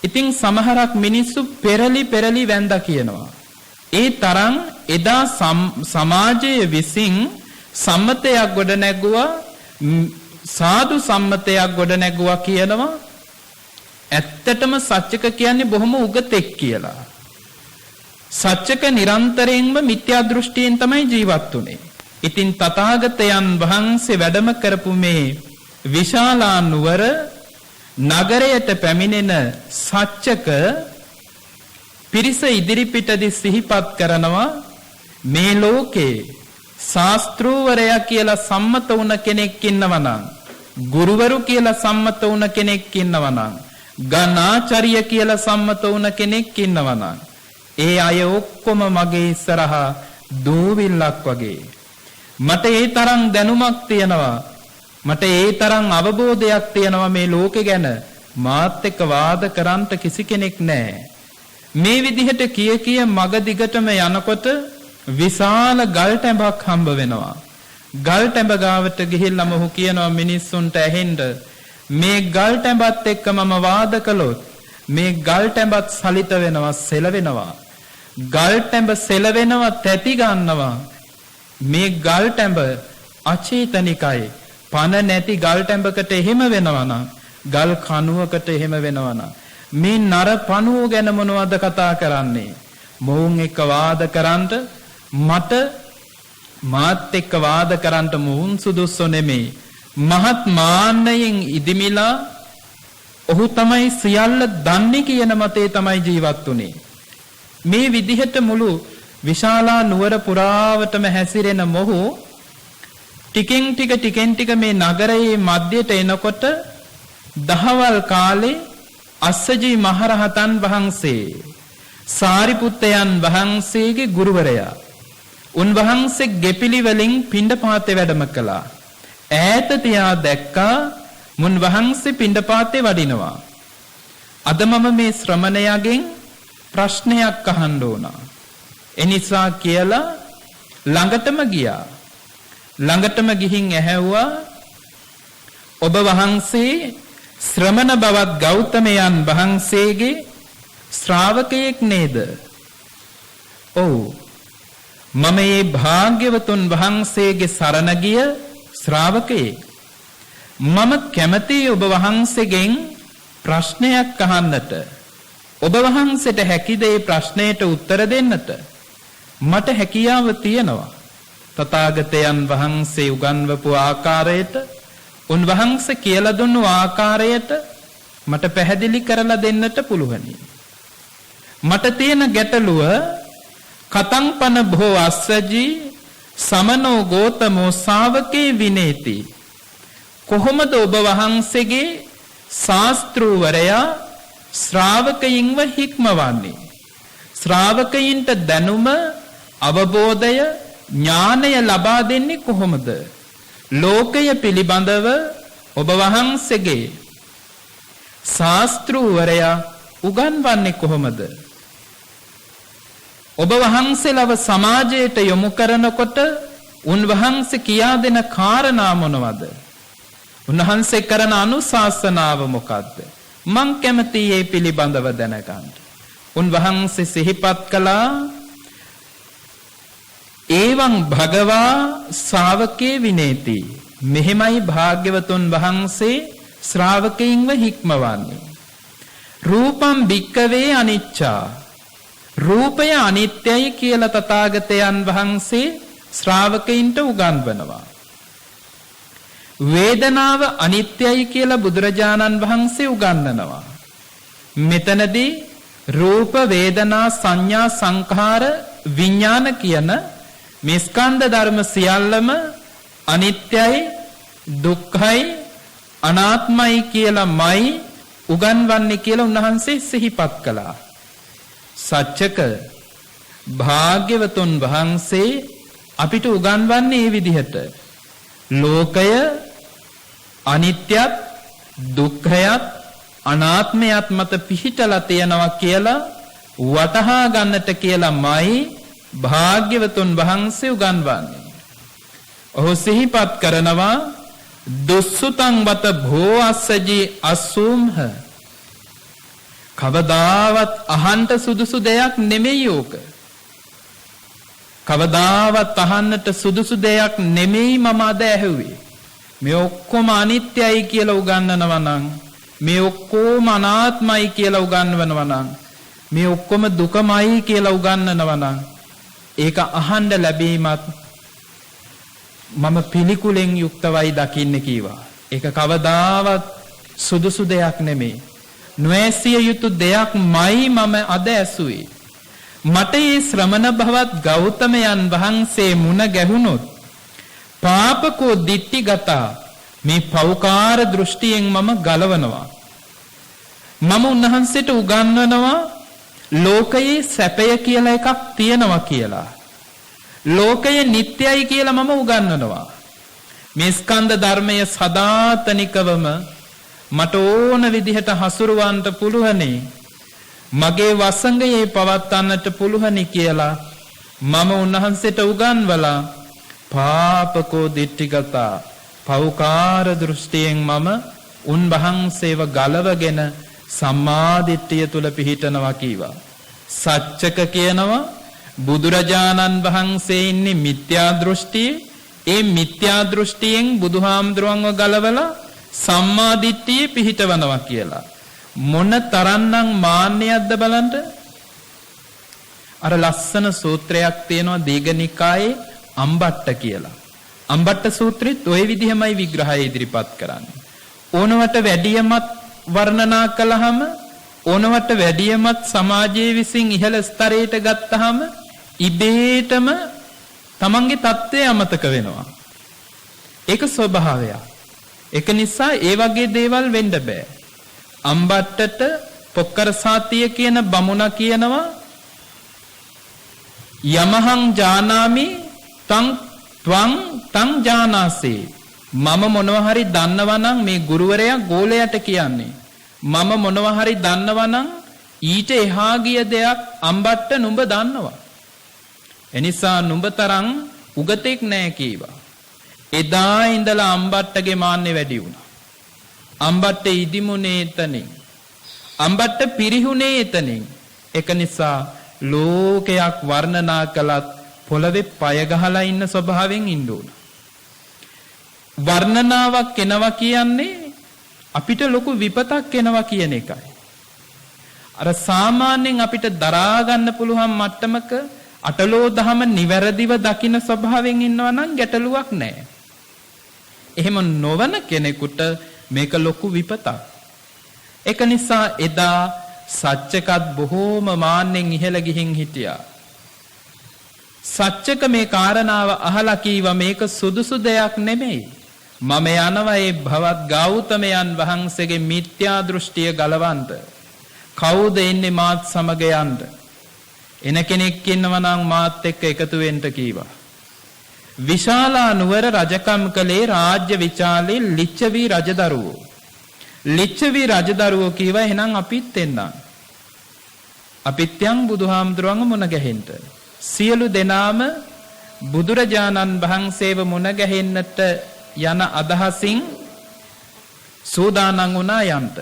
ඉතින් සමහරක් මිනිස්සු පෙරලි වැඳා කියනවා. ඒ තරම් එදා සමාජයේ විසින් සම්මතයක් ගොඩ නැගුවා, සාදු සම්මතයක් ගොඩ නැගුවා කියනවා. ඇත්තටම සත්‍යක කියන්නේ බොහොම උගතෙක් කියලා. සත්‍යක නිරන්තරයෙන්ම මිත්‍යා දෘෂ්ටියෙන් තමයි ජීවත් වුනේ. ඉතින් තථාගතයන් වහන්සේ වැඩම කරපු මේ විශාලා නුවර නගරයට පැමිණෙන සත්‍යක පිරිස ඉදිරිපිටදී සිහිපත් කරනවා මේ ලෝකේ ශාස්ත්‍රූවරයා කියලා සම්මත වුණ කෙනෙක් ඉන්නවා නම්, ගුරුවරු කියලා සම්මත වුණ කෙනෙක් ඉන්නවා නම්, ගණාචාර්ය කියලා සම්මත වුණ කෙනෙක් ඉන්නවා නම් ඒ අය ඔක්කොම මගේ ඉස්සරහා දූවිල්ලක් වගේ. මට ඒ තරම් දැනුමක් තියෙනවා, මට ඒ තරම් අවබෝධයක් තියෙනවා මේ ලෝකෙ ගැන. මාත් එක්ක වාද කරන්න කිසි කෙනෙක් නැහැ. මේ විදිහට කිය මග දිගටම යනකොට විශාල ගල් ටැඹක් හම්බ වෙනවා. ගල් ටැඹ ගාවට ගිහිල්ලා මොහු කියනවා මිනිස්සුන්ට ඇහෙන්න මේ ගල් ටැඹත් එක්ක මම වාද කළොත් මේ ගල් ටැඹත් සලිත වෙනවා, සෙලවෙනවා. ගල් ටැඹ සෙලවෙනවා, තැති ගන්නවා. මේ ගල් ටැඹ අචේතනිකයි. පණ නැති ගල් ටැඹකට එහෙම වෙනවා නම්, ගල් කණුවකට එහෙම වෙනවා නම් මේ නර පණුව ගැන මොනවද කතා කරන්නේ? මොවුන් එක්ක වාද කරන්න මාත් එක්ක වාද කරන්න මොවුන් සුදුසු නෙමෙයි. මහත් මාන්නයෙන් ඉදිමිලා ඔහු තමයි සියල්ල දන්නේ කියන මතේ තමයි ජීවත් වුනේ. මේ විදිහට මුළු විශාලා නුවර පුරාවටම හැසිරෙන මොහු ටිකෙන් ටික මේ නගරයේ මැදට එනකොට දහවල් කාලේ අස්සජී මහරහතන් වහන්සේ සාරිපුත්තයන් වහන්සේගේ ගුරුවරයා උන්වහන්සේ ගෙපිලි වලින් පිණ්ඩපාතේ වැඩම කළා. ඈත තියා දැක්කා මුන් වහන්සේ පිණ්ඩපාතේ වඩිනවා. අද මම මේ ශ්‍රමණයාගෙන් ප්‍රශ්නයක් අහන්න ඕන. එනිසා කියලා ළඟටම ගියා. ළඟටම ගිහින් ඇහැව්වා ඔබ වහන්සේ ශ්‍රමණ බවත් ගෞතමයන් වහන්සේගේ ශ්‍රාවකයෙක් නේද? ඔව්. මම මේ භාග්‍යවතුන් වහන්සේගේ සරණ ගිය ශ්‍රාවකයෙක්. මම කැමතියි ඔබ වහන්සේගෙන් ප්‍රශ්නයක් අහන්නට. ඔබ වහන්සේට හැකිද මේ ප්‍රශ්නයට උත්තර දෙන්නට? මට හැකියාව තියෙනවා. තථාගතයන් වහන්සේ උගන්වපු ආකාරයට උන්වහන්සේ කියලා දුන්නු ආකාරයට මට පැහැදිලි කරලා දෙන්නට පුළුවනි. මට තියෙන ගැටලුව කතංපන භෝ අස්සජී සමනෝ ගෝතමෝ ශාවකේ විනේති. කොහොමද ඔබ වහන්සේගේ ශාස්ත්‍රූවරයා ශ්‍රාවකයින්ව හික්මවන්නේ? ශ්‍රාවකයින්ට දැනුම, අවබෝධය, ඥානය ලබා දෙන්නේ කොහොමද? ලෝකය පිළිබඳව ඔබ වහන්සේගේ ශාස්ත්‍රූවරයා උගන්වන්නේ කොහොමද? ඔබ වහන්සේලව සමාජයට යොමු කරනකොට උන්වහන්සේ කියා දෙන කාරණා මොනවද? උන්වහන්සේ කරන අනුශාසනාව මොකද්ද? මං කැමතියි මේ පිළිබඳව දැනගන්න. උන්වහන්සේ සිහිපත් කළා එවං භගවා ශ්‍රාවකේ විනේති. මෙහෙමයි භාග්‍යවතුන් වහන්සේ ශ්‍රාවකයින්ව හික්මවන්නේ. රූපම් භික්කවේ අනිච්චා. රූපය අනිත්‍යයි කියලා තථාගතයන් වහන්සේ ශ්‍රාවකයින්ට උගන්වනවා. වේදනාව අනිත්‍යයි කියලා බුදුරජාණන් වහන්සේ උගන්වනවා. මෙතනදී රූප, වේදනා, සංඥා, සංඛාර, විඥාන කියන මේ ස්කන්ධ ධර්ම සියල්ලම අනිත්‍යයි, දුක්ඛයි, අනාත්මයි කියලාමයි උගන්වන්නේ කියලා උන්වහන්සේ සිහිපත් කළා. සත්‍යක භාග්‍යවතුන් වහන්සේ අපිට උගන්වන්නේ මේ විදිහට. ලෝකය අනිත්‍යත්, දුක්ඛයත්, අනාත්මයත් මත පිහිටලා තියෙනවා කියලා වටහා ගන්නට කියලාමයි භාග්‍යවතුන් වහන්සේ උගන්වන්නේ. ඔහු සිහිපත් කරනවා දුස්සුතං වත භෝ අස්සජී අසූම්හ. කවදාවත් අහන්නට සුදුසු දෙයක් නෙමෙයි ඕක. කවදාවත් අහන්නට සුදුසු දෙයක් නෙමෙයි මම අද ඇහුවේ. මේ ඔක්කොම අනිත්‍යයි කියලා උගන්වනවා නම්, මේ ඔක්කොම අනාත්මයි කියලා උගන්වනවා නම්, මේ ඔක්කොම දුකමයි කියලා උගන්වනවා නම් ඒක අහන්න ලැබීමත් මම පිළිකුලෙන් යුක්තවයි දකින්න කීවා. ඒක කවදාවත් සුදුසු දෙයක් නෙමෙයි. නොඇසිය යුතු දෙයක්මයි මම අද ඇසුවේ. මට මේ ශ්‍රමණ භවත් ගෞතමයන් වහන්සේ මුණ ගැහුනොත් පාපකෝ දිට්ඨිගතා මේ පෞකාර දෘෂ්ටියෙන් මම ගලවනවා. මම උන්වහන්සේට උගන්වනවා ලෝකයේ සැපය කියලා එකක් තියෙනවා කියලා. ලෝකය නිට්ටයයි කියලා මම උගන්වනවා. මේ ස්කන්ධ ධර්මය සදාතනිකවම මට ඕන විදිහට හසුරවන්නට පුළුවනි. මගේ වසඟයේ පවත්වන්නට පුළුවනි කියලා මම උන්වහන්සේට උගන්වලා පාපකෝ දිට්ඨිගතා පෞකාර දෘෂ්ටියෙන් මම උන්වහන්සේව ගලවගෙන සම්මාදිට්ඨිය තුල පිහිටනවා කීවා. සත්‍යක කියනවා බුදුරජාණන් වහන්සේ ඉන්නේ මිත්‍යා දෘෂ්ටියේ. ඒ මිත්‍යා දෘෂ්ටියෙන් බුදුහාමුදුරුවන්ව ගලවලා සම්මාදිට්ඨියේ පිහිටවනවා කියලා. මොන තරම්නම් මාන්නයක්ද බලන්න. අර ලස්සන සූත්‍රයක් තියෙනවා දීඝනිකායේ අම්බට්ට කියලා. අම්බට්ට සූත්‍රෙත් ওই විදිහමයි විග්‍රහය ඉදිරිපත් කරන්නේ. ඕනවට වැඩියමත් වර්ණනා කළාම, ඕනවට වැඩියමත් සමාජයේ විසින් ඉහළ ස්තරයට ගත්තාම ඉබේටම තමන්ගේ தත්ත්වය අමතක වෙනවා. ඒක ස්වභාවයක්. ඒක නිසා ඒ වගේ දේවල් වෙන්න බෑ. අම්බට්ටට පොක්කර සාතිය කියන බමුණා කියනවා යමහං ජානාමි තං ත්වං තං ජානාසේ. මම මොනවා හරි දන්නවා නම් මේ ගුරුවරයා ගෝලයට කියන්නේ මම මොනවා හරි දන්නවා නම් ඊට එහා ගිය දෙයක් අම්බට්ට නුඹ දන්නවා. එනිසා නුඹ තරම් උගතෙක් නෑ කීවා. එදා ඉඳලා අම්බට්ටගේ මාන්නේ වැඩි වුණා. අම්බට්ට ඉදිමුනේ එතනින්. අම්බට්ට පිරිහුනේ එතනින්. ඒක නිසා ලෝකයක් වර්ණනා කළත් පොළවේ පය ගහලා ඉන්න ස්වභාවයෙන් ඉන්න ඕන. වර්ණනාවක් එනවා කියන්නේ අපිට ලොකු විපතක් එනවා කියන එකයි. අර සාමාන්‍යයෙන් අපිට දරා ගන්න පුළුවන් මට්ටමක අටලෝ දහම නිවැරදිව දකින ස්වභාවයෙන් ඉන්නවා නම් ගැටලුවක් නැහැ. එහෙම නොවන කෙනෙකුට මේක ලොකු විපතක්. ඒක නිසා එදා සච්චකත් බොහෝම මාන්නෙන් ඉහළ ගිහින් හිටියා. සච්චක මේ කාරණාව අහලා කීවා මේක සුදුසු දෙයක් නෙමෙයි. මම යනවා ඒ භවත් ගෞතමයන් වහන්සේගේ මිත්‍යා දෘෂ්ටිය ගලවන්න. කවුද ඉන්නේ මාත් සමග යන්න? එන කෙනෙක් ඉන්නවා නම් මාත් එක්ක එකතු වෙන්න කීවා. විශාලා නුවර රජකම් කළේ රාජ්‍ය විචාලේ ලිච්ඡවි රජදරුවෝ. ලිච්ඡවි රජදරුවෝ කීවා එහෙනම් අපිත් එන්නම්. අපිත් යන් බුදුහාමුදුරන්ව මුණ ගැහෙන්න. සියලු දෙනාම බුදුරජාණන් වහන්සේව මුණ ගැහෙන්නට යන අදහසින් සූදානම් වුණා යන්ට.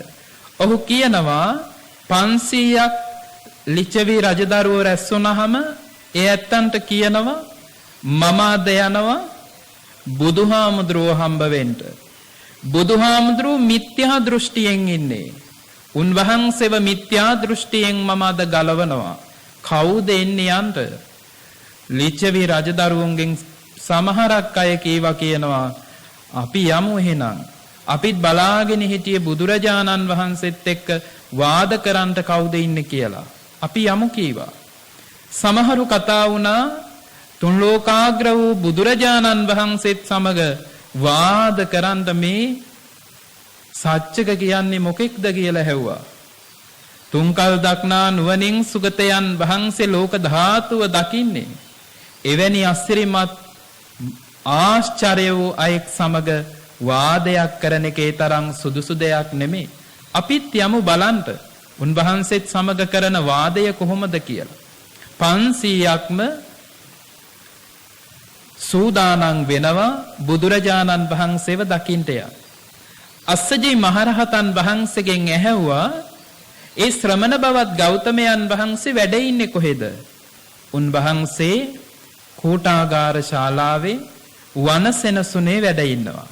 ඔහු කියනවා 500ක් ලිච්ඡවි රජදරුවෝ රැස් වුණාම ඒ ඇත්තන්ට කියනවා මම අද යනවා බුදුහාමුදුරුවෝ හම්බ වෙන්න. බුදුහාමුදුරුවෝ මිත්‍යා දෘෂ්ටියෙන් ඉන්නේ. උන්වහන්සේව මිත්‍යා දෘෂ්ටියෙන් මම අද ගලවනවා. කවුද එන්නේ යන්ට? ලිච්ඡවි රජදරුවන්ගෙන් සමහරක් අය කියනවා අපි යමු එහෙනම්. අපිත් බලාගෙන හිටියේ බුදුරජාණන් වහන්සේත් එක්ක වාද කරන්න කවුද ඉන්නේ කියලා. අපි යමු කීවා. සමහරු කතා වුණා තුන් ලෝකාග්‍ර වූ බුදුරජාණන් වහන්සේත් සමග වාද කරන්න මේ සත්‍යක කියන්නේ මොකෙක්ද කියලා ඇහුවා. තුන්කල් දක්නා නුවණින් සුගතයන් වහන්සේ ලෝක ධාතුව දකින්නේ. එවැනි අසිරිමත් ආශ්චර්ය වූ අයෙක් සමග වාදයක් කරන එකේ තරම් සුදුසු දෙයක් නෙමෙයි. අපිත් යමු බලන්න උන්වහන්සේත් සමග කරන වාදය කොහොමද කියලා. 500ක්ම සූදානම් වෙනවා බුදුරජාණන් වහන්සේව දකින්න ය. අස්සජී මහරහතන් වහන්සේගෙන් ඇහැව්වා ඒ ශ්‍රමණ බවත් ගෞතමයන් වහන්සේ වැඩ ඉන්නේ කොහෙද? උන්වහන්සේ කූටාගාර ශාලාවේ වනසෙනසුනේ වැඩ ඉන්නවා.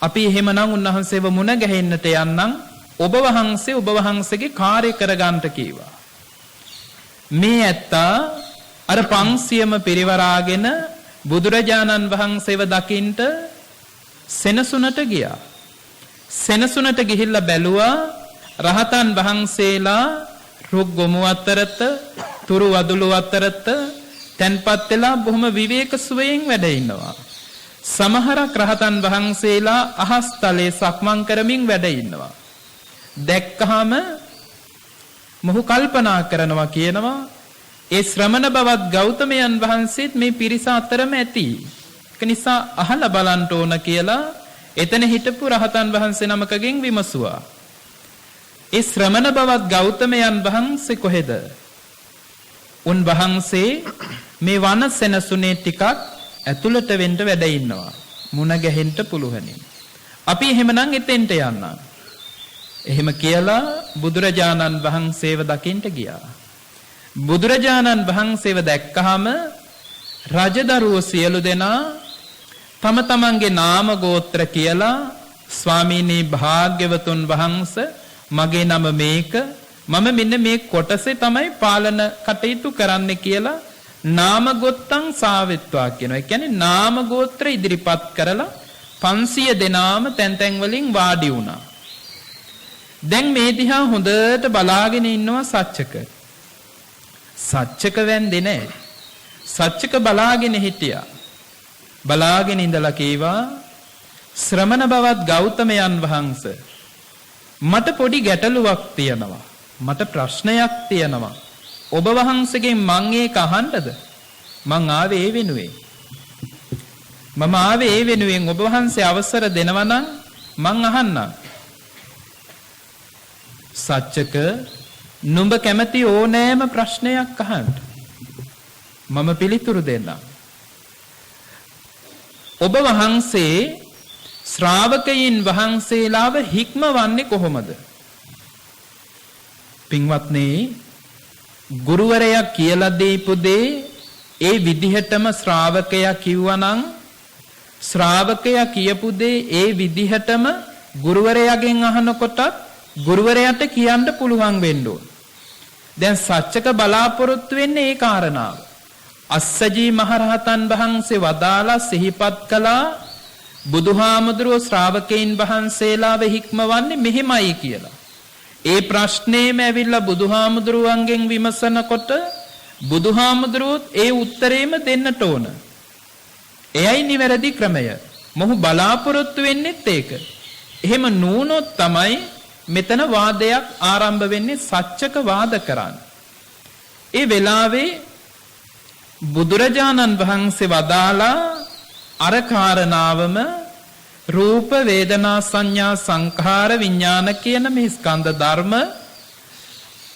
අපි එහෙමනම් උන්වහන්සේව මුණ ගැහෙන්නට යන්නම්. ඔබ වහන්සේගේ කාර්ය කරගන්නට කීවා. මේ ඇත්තා අර 500ම පිරිවරාගෙන බුදුරජාණන් වහන්සේව දකින්ට සෙනසුනට ගියා. සෙනසුනට ගිහිල්ලා බැලුවා රහතන් වහන්සේලා රුක් ගොමු අතරත තුරු වදුළු අතරත තැන්පත් වෙලා බොහොම විවේක සුවයෙන් වැඩ ඉන්නවා. සමහරක් රහතන් වහන්සේලා අහස් තලයේ සක්මන් කරමින් වැඩ ඉන්නවා. දැක්කහම මොහු කල්පනා කරනවා කියනවා ඒ ශ්‍රමණ බවත් ගෞතමයන් වහන්සේත් මේ පිරිස අතරම ඇති. ඒක නිසා අහලා බලන්න ඕන කියලා එතන හිටපු රහතන් වහන්සේ නමකගෙන් විමසුවා. ඒ ශ්‍රමණ බවත් ගෞතමයන් වහන්සේ කොහෙද? උන්වහන්සේ මේ වන සෙනසුනේ ටිකක් ඇතුළට වෙන්න වැඩ ඉන්නවා. මුණ ගැහෙන්න පුළුවනි. අපි එහෙමනම් එතෙන්ට යන්න. එහෙම කියලා බුදුරජාණන් වහන්සේව දකින්න ගියා. බුදුරජාණන් වහන්සේව දැක්කහම රජදරුවෝ සියලු දෙනා තම තමන්ගේ නාම ගෝත්‍ර කියලා ස්වාමීනි භාග්‍යවතුන් වහන්සේ මගේ නම මේක මම මෙන්න මේ කොටසේ තමයි පාලන කටයුතු කරන්න කියලා නාම ගොත්තං සාවෙත්වා කියනවා. ඒ කියන්නේ නාම ගෝත්‍ර ඉදිරිපත් කරලා 500 දෙනාම තැන් තැන් වලින් වාඩි වුණා. දැන් මේ දිහා හොඳට බලාගෙන ඉන්නවා සච්චක. සච්චක වැන්දේ නැහැ. සච්චක බලාගෙන හිටියා. බලාගෙන ඉඳලා කීවා ශ්‍රමණ බවත් ගෞතමයන් වහන්සේ මට පොඩි ගැටලුවක් තියෙනවා. මට ප්‍රශ්නයක් තියෙනවා. ඔබ වහන්සේගෙන් මං ඒක අහන්නද? මං ආවේ ඒ වෙනුවෙන්. මම ආවේ ඒ වෙනුවෙන් ඔබ වහන්සේ අවසර දෙනවා නම් මං අහන්නම්. සච්චක නුඹ කැමති ඕනෑම ප්‍රශ්නයක් අහන්න. මම පිළිතුරු දෙන්නම්. ඔබ වහන්සේ ශ්‍රාවකයන් වහන්සේලාව හික්මවන්නේ කොහොමද? පින්වත්නි, ගුරුවරයා කියලා දීපු දේ ඒ විදිහටම ශ්‍රාවකයා කිව්වනම් ශ්‍රාවකයා කියපු දේ ඒ විදිහටම ගුරුවරයාගෙන් අහනකොටත් ගුරුවරයාට කියන්න පුළුවන් වෙන්න ඕන. දැන් සත්‍යක බලාපොරොත්තු වෙන්නේ ඒ කාරණාව. අස්සජී මහරහතන් වහන්සේ වදාලා සිහිපත් කළා බුදුහාමුදුරුවෝ ශ්‍රාවකයන් වහන්සේලාව හික්මවන්නේ මෙහෙමයි කියලා. ඒ ප්‍රශ්නේම ඇවිල්ලා බුදුහාමුදුරුවන්ගෙන් විමසනකොට බුදුහාමුදුරුවෝත් ඒ උත්තරේම දෙන්නට ඕන. එයයි නිවැරදි ක්‍රමය. මොහු බලාපොරොත්තු වෙන්නේත් ඒක. එහෙම නුනොත් තමයි මෙතන වාදයක් ආරම්භ වෙන්නේ සත්‍යක වාද කරන්න. ඒ වෙලාවේ බුදුරජාණන් වහන්සේ වදාලා අර කාරණාවම රූප වේදනා සංඥා සංඛාර විඥාන කියන මේ ස්කන්ධ ධර්ම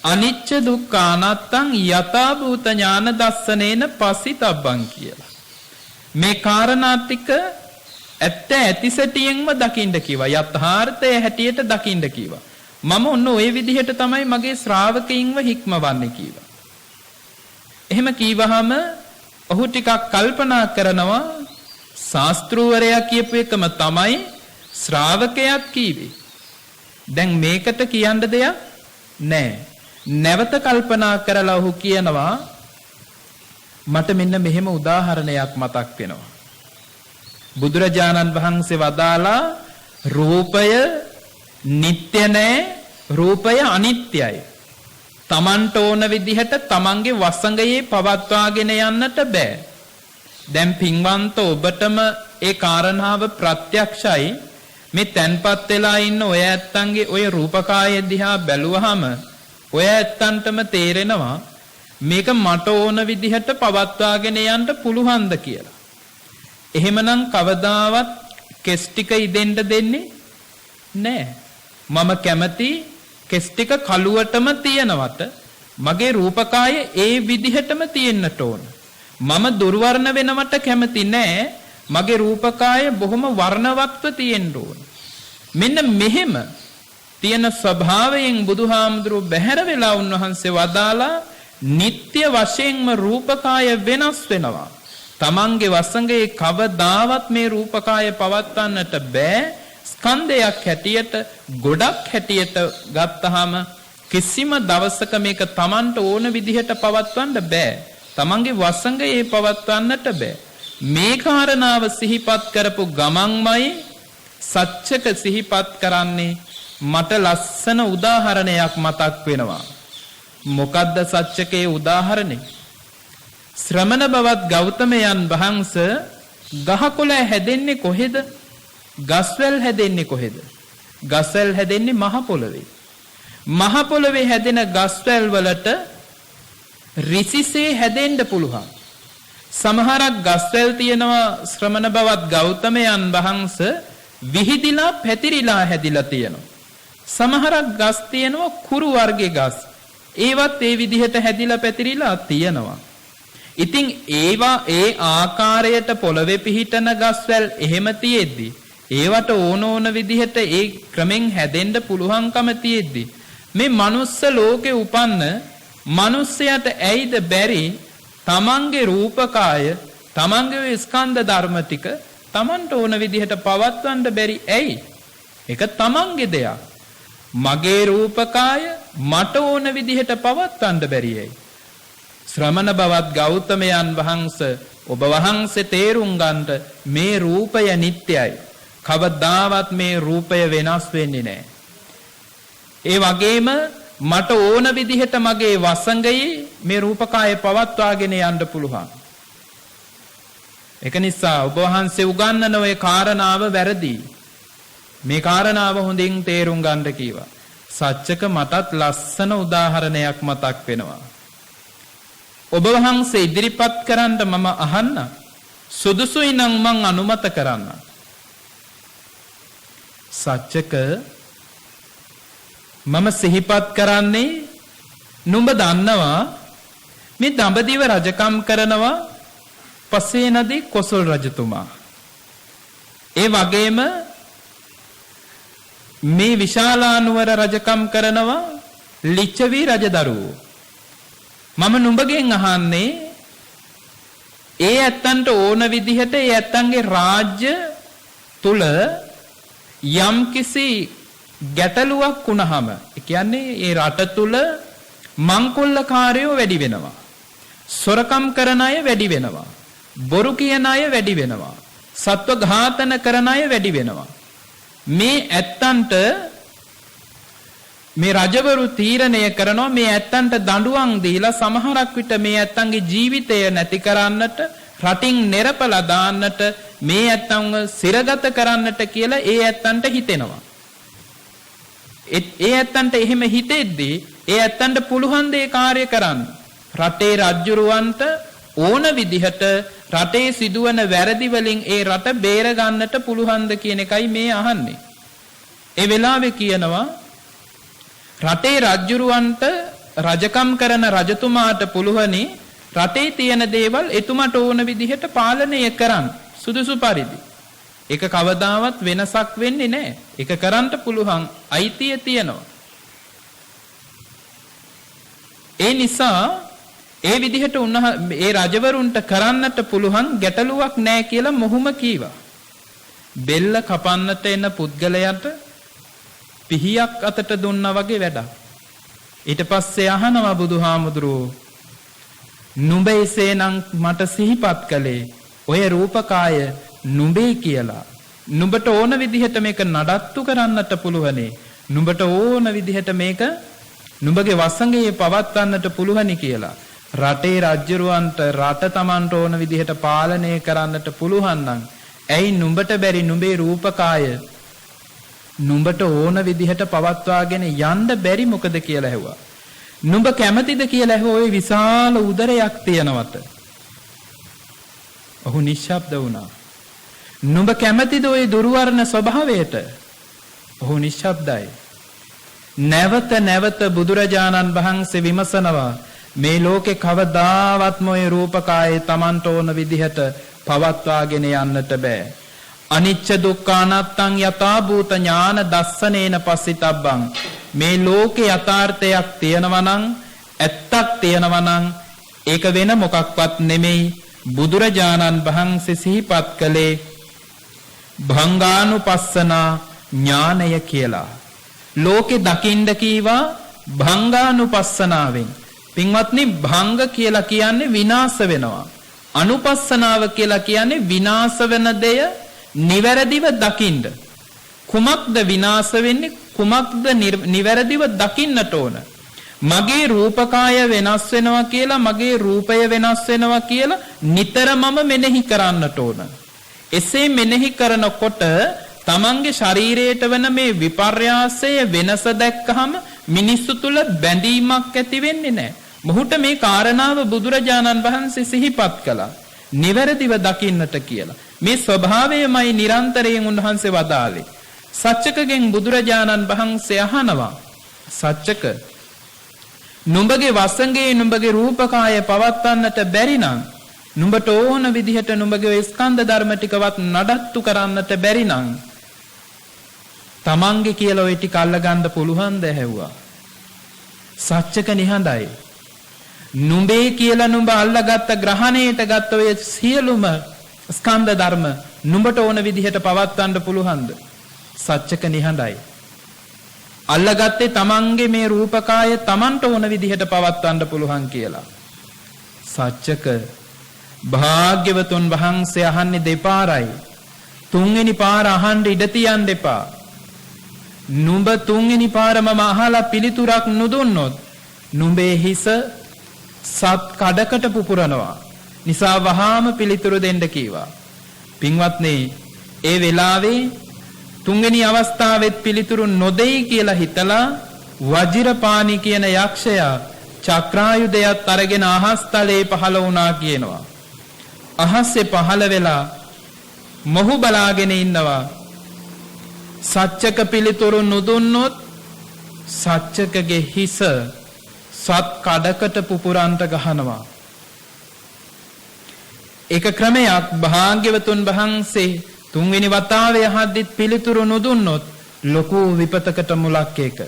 අනිච්ච දුක්ඛ අනාත්තං යථා භූත ඥාන දස්සනේන පසිතබ්බං කියලා. මේ කාරණා ටික ඇත්ත ඇතිසැටියෙන්ම දකින්න කිව්වා. යථාර්ථය හැටියට දකින්න කිව්වා. මම ඔන්න ওই විදිහට තමයි මගේ ශ්‍රාවකයින්ව හික්මවන්නේ කිව්වා. එහෙම කීවහම ඔහු ටිකක් කල්පනා කරනවා ශාස්ත්‍රූවරයා කියපු එකම තමයි ශ්‍රාවකයාත් කීවේ. දැන් මේකට කියන්න දෙයක් නැහැ. නැවත කල්පනා කරලා ඔහු කියනවා මට මෙන්න මෙහෙම උදාහරණයක් මතක් වෙනවා. බුදුරජාණන් වහන්සේ වදාලා රූපය නිට්ටය නැහැ, රූපය අනිත්‍යයි. තමන්ට ඕන විදිහට තමන්ගේ වසඟයේ පවත්වාගෙන යන්නට බෑ. දැන් පින්වන්ත ඔබටම ඒ කාරණාව ප්‍රත්‍යක්ෂයි. මේ තැන්පත් වෙලා ඉන්න ඔය ඇත්තන්ගේ ඔය රූපකාය දිහා බැලුවහම ඔය ඇත්තන්ටම තේරෙනවා මේක මට ඕන විදිහට පවත්වාගෙන යන්න පුළුවන්ද කියලා. එහෙමනම් කවදාවත් කෙස් ටික ඉදෙන්න දෙන්නේ නැහැ. මම කැමති කෙස් ටික කළුවටම තියනවට මගේ රූපකාය ඒ විදිහටම තියෙන්නට ඕන. මම දුර්වර්ණ වෙනවට කැමති නැහැ. මගේ රූපකාය බොහොම වර්ණවත්ව තියෙන්න ඕන. මෙන්න මෙහෙම තියෙන ස්වභාවයෙන් බුදුහාමුදුරුවෝ බැහැර වෙලා උන්වහන්සේ වදාලා නিত্য වශයෙන්ම රූපකාය වෙනස් වෙනවා. තමන්ගේ වසඟේ කවදාවත් මේ රූපකාය පවත්වන්නට බෑ. ස්කන්ධයක් හැටියට ගොඩක් හැටියට ගත්තහම කිසිම දවසක මේක තමන්ට ඕන විදිහට පවත්වන්න බෑ. තමන්ගේ වසඟේ පවත්වන්නට බෑ. මේ කාරණාව සිහිපත් කරපු ගමන්මයි සත්‍යක සිහිපත් කරන්නේ. මට ලස්සන උදාහරණයක් මතක් වෙනවා. මොකද්ද සත්‍යකේ උදාහරණය? ශ්‍රමණ බවත් ගෞතමයන් වහන්සේ ගහකොළ හැදෙන්නේ කොහෙද? ගස්වැල් හැදෙන්නේ කොහෙද? ගස්වැල් හැදෙන්නේ මහ පොළවේ. මහ පොළවේ හැදෙන ගස්වැල් වලට රිසිසේ හැදෙන්න පුළුවන්. සමහරක් ගස්වැල් තියෙනවා ශ්‍රමණ බවත් ගෞතමයන් වහන්සේ විහිදිලා පැතිරිලා හැදිලා තියෙනවා. සමහරක් ගස් තියෙනවා කුරු වර්ගයේ ගස්. ඒවත් ඒ විදිහට හැදිලා පැතිරිලා තියෙනවා. ඉතින් ඒවා ඒ ආකාරයට පොළවේ පිහිටන ගස්වැල් එහෙම තියෙද්දි ඒවට ඕන විදිහට ඒ ක්‍රමෙන් හැදෙන්න පුළුවන්කම තියෙද්දි මේ මනුස්ස ලෝකේ උපන්න මිනිසයාට ඇයිද බැරි තමන්ගේ රූපකාය තමන්ගේ ස්කන්ධ ධර්ම ටික තමන්ට ඕන විදිහට පවත්වන්න බැරි ඇයි? ඒක තමන්ගේ දෙයක්. මගේ රූපකාය මට ඕන විදිහට පවත්වන්න බැරි ඇයි? ශ්‍රමණ බවත් ගෞතමයන් වහන්සේ ඔබ වහන්සේ තේරුම් ගන්නට මේ රූපය නිට්ටයයි. කවදාවත් මේ රූපය වෙනස් වෙන්නේ නැහැ. ඒ වගේම මට ඕන විදිහට මගේ වසඟයේ මේ රූපකාය පවත්වාගෙන යන්න පුළුවන්. ඒක නිසා ඔබ වහන්සේ උගන්වන ඔය කාරණාව වැරදි. මේ කාරණාව හොඳින් තේරුම් ගන්න කීවා. සත්‍යක මටත් ලස්සන උදාහරණයක් මතක් වෙනවා. ඔබ වහන්සේ ඉදිරිපත් කරන්න මම අහන්න. සුදුසුයි නම් මං අනුමත කරන්න. සත්‍යක මම සිහිපත් කරන්නේ නුඹ දන්නවා මේ දඹදිව රජකම් කරනවා පසේනදී කොසල් රජතුමා. ඒ වගේම මේ විශාලානුවර රජකම් කරනවා ලිච්ඡවි රජදරුවෝ. මම නුඹගෙන් අහන්නේ ඒ ඇත්තන්ට ඕන විදිහට ඒ ඇත්තන්ගේ රාජ්‍ය තුල යම්කිසි ගැටලුවක් වුණාම, ඒ කියන්නේ ඒ රට තුල මංකොල්ලකාරයෝ වැඩි වෙනවා. සොරකම් කරන අය වැඩි වෙනවා. බොරු කියන අය වැඩි වෙනවා. සත්ව ඝාතන කරන අය වැඩි වෙනවා. මේ ඇත්තන්ට මේ රජවරු තීරණය කරනවා මේ ඇත්තන්ට දඬුවම් දීලා සමහරක් විට මේ ඇත්තන්ගේ ජීවිතය නැති කරන්නට රටින් නෙරපලා දාන්නට මේ ඇත්තන්ව සිරගත කරන්නට කියලා ඒ ඇත්තන්ට හිතෙනවා. ඒ ඇත්තන්ට එහෙම හිතෙද්දී ඒ ඇත්තන්ට පුළුවන් දේ කාර්ය කරන්න. රටේ රජුරවන්ට ඕන විදිහට රටේ සිදුවන වැරදි වලින් ඒ රට බේර ගන්නට පුළුවන්ද කියන එකයි මේ අහන්නේ. ඒ වෙලාවේ කියනවා රටේ රජුරවන්ට රජකම් කරන රජතුමාට පුළුවනි රටේ තියෙන දේවල් එතුමාට ඕන විදිහට පාලනය කරන්න සුදුසු පරිදි. ඒක කවදාවත් වෙනසක් වෙන්නේ නැහැ. ඒක කරන්න පුළුවන් අයිතිය තියෙනවා. ඒ නිසා ඒ විදිහට ඒ රජවරුන්ට කරන්නට පුළුවන් ගැටලුවක් නැහැ කියලා මොහුම කීවා. බෙල්ල කපන්නට එන පුද්ගලයාට පිහියක් අතට දුන්නා වගේ වැඩක්. ඊට පස්සේ අහනවා බුදුහාමුදුරුවෝ නුඹ එසේනම් මට සිහිපත් කළේ ඔය රූපකාය නුඹේ කියලා. නුඹට ඕන විදිහට මේක නඩත්තු කරන්නට පුළුවනේ. නුඹට ඕන විදිහට මේක නුඹගේ වසඟේ පවත්වන්නට පුළුවනි කියලා. රටේ රජුරවන්ට රට තමන්ට ඕන විදිහට පාලනය කරන්නට පුළුවන් නම් ඇයි නුඹට බැරි නුඹේ රූපකාය නුඹට ඕන විදිහට පවත්වාගෙන යන්න බැරි මොකද කියලා ඇහුවා. නුඹ කැමතිද කියලා ඇහුවා ඔය විශාල උදරයක් තියනවට. ඔහු නිශ්ශබ්ද වුණා. නුඹ කැමතිද ඔය දුර්වර්ණ ස්වභාවයට? ඔහු නිශ්ශබ්දයි. නැවත නැවත බුදුරජාණන් වහන්සේ විමසනවා මේ ලෝකේ කවදාවත්ම ඔය රූපකායේ Tamanට ඕන විදිහට පවත්වාගෙන යන්නට බෑ. අනිච්ච දුක්ඛ අනාත්තං යථා භූත ඥාන දස්සනේන පස්සිතබ්බං. මේ ලෝකේ යථාර්ථයක් තියෙනවා නම් ඇත්තක් තියෙනවා නම් ඒක වෙන මොකක්වත් නෙමෙයි බුදුරජාණන් වහන්සේ සිහිපත් කළේ භංගානුපස්සනා ඥානය කියලා. ලෝකේ දකින්න කීවා භංගානුපස්සනාවෙන්. පින්වත්නි භංග කියලා කියන්නේ විනාශ වෙනවා. අනුපස්සනාව කියලා කියන්නේ විනාශ වෙන දෙය නිවැරදිව දකින්න. කුමක්ද විනාශ වෙන්නේ? කුමක්ද නිවැරදිව දකින්නට ඕන? මගේ රූපකාය වෙනස් වෙනවා කියලා මගේ රූපය වෙනස් වෙනවා කියලා නිතරමම මෙනෙහි කරන්නට ඕන. එසේ මෙනෙහි කරනකොට තමන්ගේ ශරීරයට වෙන මේ විපර්යාසය වෙනස දැක්කහම මිනිස්සු තුල බැඳීමක් ඇති වෙන්නේ නැහැ. මොහුට මේ කාරණාව බුදුරජාණන් වහන්සේ සිහිපත් කළා. නිවැරදිව දකින්නට කියලා. මේ ස්වභාවයමයි නිරන්තරයෙන් උන්වහන්සේ වදාළේ. සච්චකගෙන් බුදුරජාණන් වහන්සේ අහනවා සච්චක නුඹගේ වසඟේ නුඹගේ රූපකාය පවත්වන්නට බැරි නම් නුඹට ඕන විදිහට නුඹගේ ස්කන්ධ ධර්ම ටිකවත් නඩත්තු කරන්නට බැරි නම් තමන්ගේ කියලා ওই ටික අල්ලගන්න පුළුවන්ද ඇහුවා. සච්චක නිහඬයි. නුඹේ කියලා නුඹ අල්ලගත්ත ග්‍රහණයට ගත්ත ඔය සියලුම ස්කන්ධ ධර්ම නුඹට ඕන විදිහට පවත්වන්න පුළුවන්ද? සච්චක නිහඬයි. අල්ලගත්තේ තමන්ගේ මේ රූපකාය තමන්ට ඕන විදිහට පවත්වන්න පුළුවන් කියලා. සච්චක භාග්‍යවතුන් වහන්සේ අහන්නේ දෙපාරයි. තුන්වෙනි පාර අහන්න ඉඩ තියන්න එපා. නුඹ තුන්වෙනි පාර මම අහලා පිළිතුරක් නොදුන්නොත් නුඹේ හිස සත් කඩකට පුපුරනවා. නිසා වහාම පිළිතුරු දෙන්න කීවා. පින්වත්නි, ඒ වෙලාවේ තුන්වෙනි අවස්ථාවෙත් පිළිතුරු නොදෙයි කියලා හිතලා වජිරපාණි කියන යක්ෂයා චක්‍රායුධයත් අරගෙන අහස්තලේ පහළ වුණා කියනවා. අහස්සේ පහළ වෙලා මොහු බලාගෙන ඉන්නවා. සච්චක පිළිතුරු නොදුන්නොත් සච්චකගේ හිස සත් කඩකට පුපුරන්ට ගහනවා. එක ක්‍රමයක් භාග්‍යවතුන් වහන්සේ තුන්වෙනි වතාවේ අහද්දිත් පිළිතුරු නොදුන්නොත් ලොකු විපතකට මුලක් ඒක.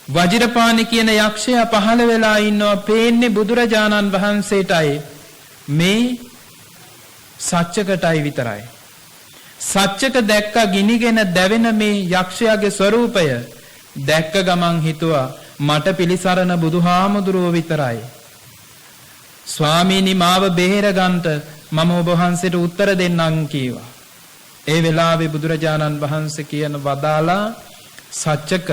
වජිරපාණි කියන යක්ෂයා පහළ වෙලා ඉන්නවා. පේන්නේ බුදුරජාණන් වහන්සේටයි මේ සච්චකටයි විතරයි. සච්චක දැක්ක ගිනිගෙන දැවෙන මේ යක්ෂයාගේ ස්වરૂපය දැක්ක ගමන් හිතුවා මට පිළිසරණ බුදුහාමුදුරුව විතරයි. ස්වාමීනි මාව බේර ගන්නට මම ඔබ වහන්සේට උත්තර දෙන්නම් කීවා. ඒ වෙලාවේ බුදුරජාණන් වහන්සේ කියන වදාලා සච්චක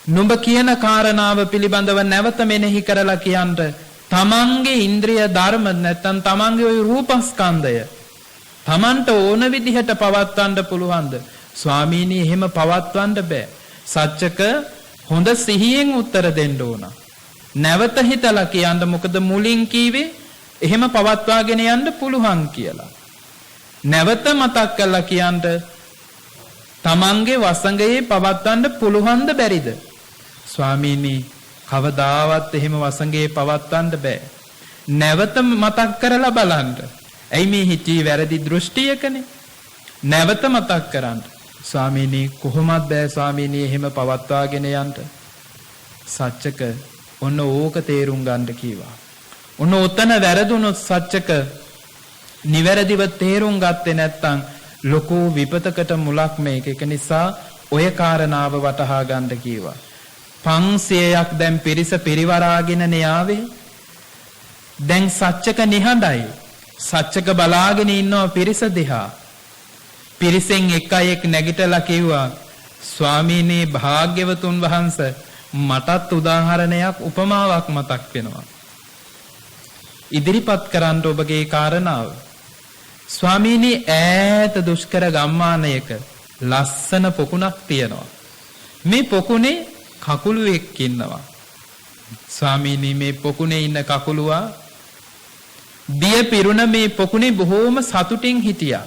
නුඹ කියන කාරණාව පිළිබඳව නැවත මෙනෙහි කරලා කියන්ට තමන්ගේ ඉන්ද්‍රිය ධර්ම නැත්තම් තමන්ගේ ওই රූපස්කන්ධය තමන්ට ඕන විදිහට පවත්වන්න පුළුවන්ද? ස්වාමීනි එහෙම පවත්වන්න බෑ. සච්චක හොඳ සිහියෙන් උත්තර දෙන්න ඕන. නැවත හිතලා කියන්න මොකද මුලින් කීවේ එහෙම පවත්වාගෙන යන්න පුළුවන් කියලා. නැවත මතක් කරලා කියන්න තමන්ගේ වසඟයේ පවත්වන්න පුළුවන්ද බැරිද? ස්වාමීනි කවදාවත් එහෙම වසඟයේ පවත්වන්න බෑ. නැවත මතක් කරලා බලන්න. ඇයි මේ හිතේ වැරදි දෘෂ්ටියකනේ? නැවත මතක් කරන්න. ස්වාමීනි කොහොමද බෑ ස්වාමීනි එහෙම පවත්වාගෙන යන්න? සච්චක ඔන්න ඕක තේරුම් ගන්න කීවා. ඔන්න ඔතන වැරදුනොත් සච්චක නිවැරදිව තේරුම් ගත්තේ නැත්නම් ලොකු විපතකට මුලක් මේක. ඒක නිසා ඔය කාරණාව වටහා ගන්න කීවා. 500ක් දැන් පිරිස පිරිවරාගෙන න්යාවේ. දැන් සච්චක නිහඬයි. සච්චක බලාගෙන ඉන්නවා පිරිස දිහා. පිරිසෙන් එකයෙක් නැගිටලා කිව්වා ස්වාමීනි භාග්‍යවතුන් වහන්සේ මටත් උදාහරණයක් උපමාවක් මතක් වෙනවා. ඉදිරිපත් කරන්න ඔබගේ කාරණාව. ස්වාමීනි ඈත දුෂ්කර ගම්මානයක ලස්සන පොකුණක් තියෙනවා. මේ පොකුණේ කකුලුවෙක් ඉන්නවා. ස්වාමීනි මේ පොකුණේ ඉන්න කකුලුවා දිය පිරුණ මේ පොකුණේ බොහෝම සතුටින් හිටියා.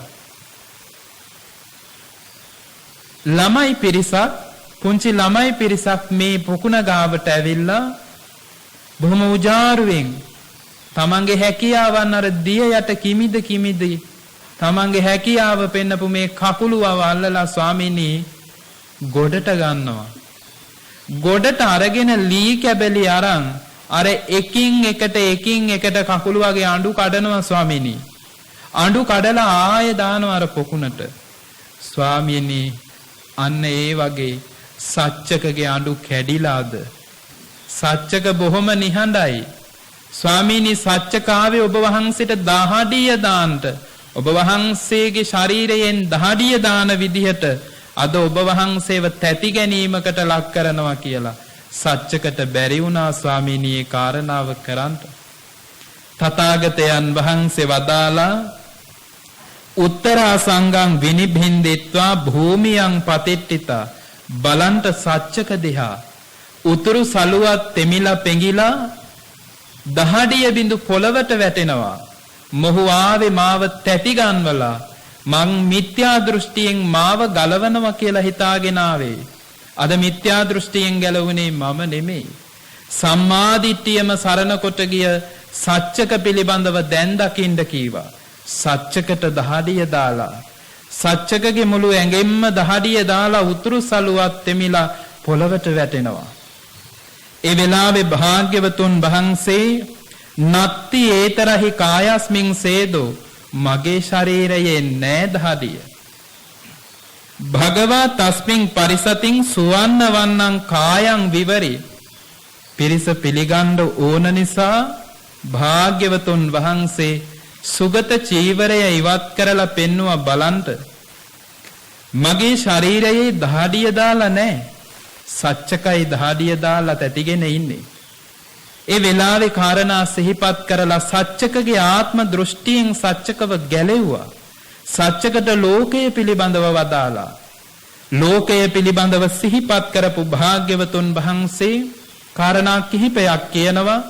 ළමයි පිරිසක් පුංචි ළමයි පිරිසක් මේ පොකුණ ගාවට ඇවිල්ලා බොහොම උජාරුවෙන් තමන්ගේ හැකියාවන් අර දිය යට කිමිද තමන්ගේ හැකියාව පෙන්නපු මේ කකුලුවව අල්ලලා ස්වාමීනි ගොඩට ගන්නවා. ගොඩට අරගෙන ලී කැබලි අරන් අර එකින් එකට කකුලුවගේ අඬු කඩනවා ස්වාමීනි. අඬු කඩලා ආයෙ දානවා අර පොකුණට. ස්වාමීනි අන්න ඒ වගේ සච්චකගේ අඬු කැඩිලාද? සච්චක බොහොම නිහඬයි. ස්වාමීනි සච්චකාවේ ඔබ වහන්සේට දහඩිය දාන්නට ඔබ වහන්සේගේ ශරීරයෙන් දහඩිය දාන විදිහට අද ඔබ වහන්සේව තැති ගැනීමකට ලක් කරනවා කියලා සච්චකට බැරි වුණා ස්වාමීනි ඒ කාරණාව කරන්න. තථාගතයන් වහන්සේ වදාලා උත්තරා සංඝං විනිබින්දිත්වා භූමියං පතිට්ඨිතා බලන්ට සච්චක දිහා උතුරු සලුවත් තෙමිලා පෙඟිලා දහඩිය බිඳු පොළවට වැටෙනවා. මොහු ආවේ මාව තැති ගන්වලා මං මිත්‍යා දෘෂ්ටියෙන් මාව ගලවනවා කියලා හිතාගෙන ආවේ. අද මිත්‍යා දෘෂ්ටියෙන් ගැලවුනේ මම නෙමෙයි. සම්මාදිට්ඨියම සරණ කොට ගිය සච්චක පිළිබඳව දැන් දකින්න කීවා. සච්චකට දහඩිය දාලා සච්චකගේ මුළු ඇඟෙන්ම දහඩිය දාලා උතුරු සලුවත් තෙමිලා පොළවට වැටෙනවා. ඒ වෙලාවේ භාග්‍යවතුන් වහන්සේ නත්ති ඒතරහි කායස්මින් සේදෝ මගේ ශරීරයේ නෑ දහඩිය. භගවා තස්මින් පරිසතින් සුවන්න වන්නං කායං විවරි. පිරිස පිළිගන්න ඕන නිසා භාග්‍යවතුන් වහන්සේ සුගත චීවරය ඉවත් කරලා පෙන්නවා බලන්ට. මගේ ශරීරයේ දහඩිය දාලා නැහැ. සච්චකයි දහඩිය දාලා තැතිගෙන ඉන්නේ. ඒ වෙලාවේ කාරණා සිහිපත් කරලා සච්චකගේ ආත්ම දෘෂ්ටියෙන් සච්චකව ගැලෙව්වා. සච්චකට ලෝකය පිළිබඳව වදාලා. ලෝකය පිළිබඳව සිහිපත් කරපු භාග්‍යවතුන් වහන්සේ කාරණා කිහිපයක් කියනවා.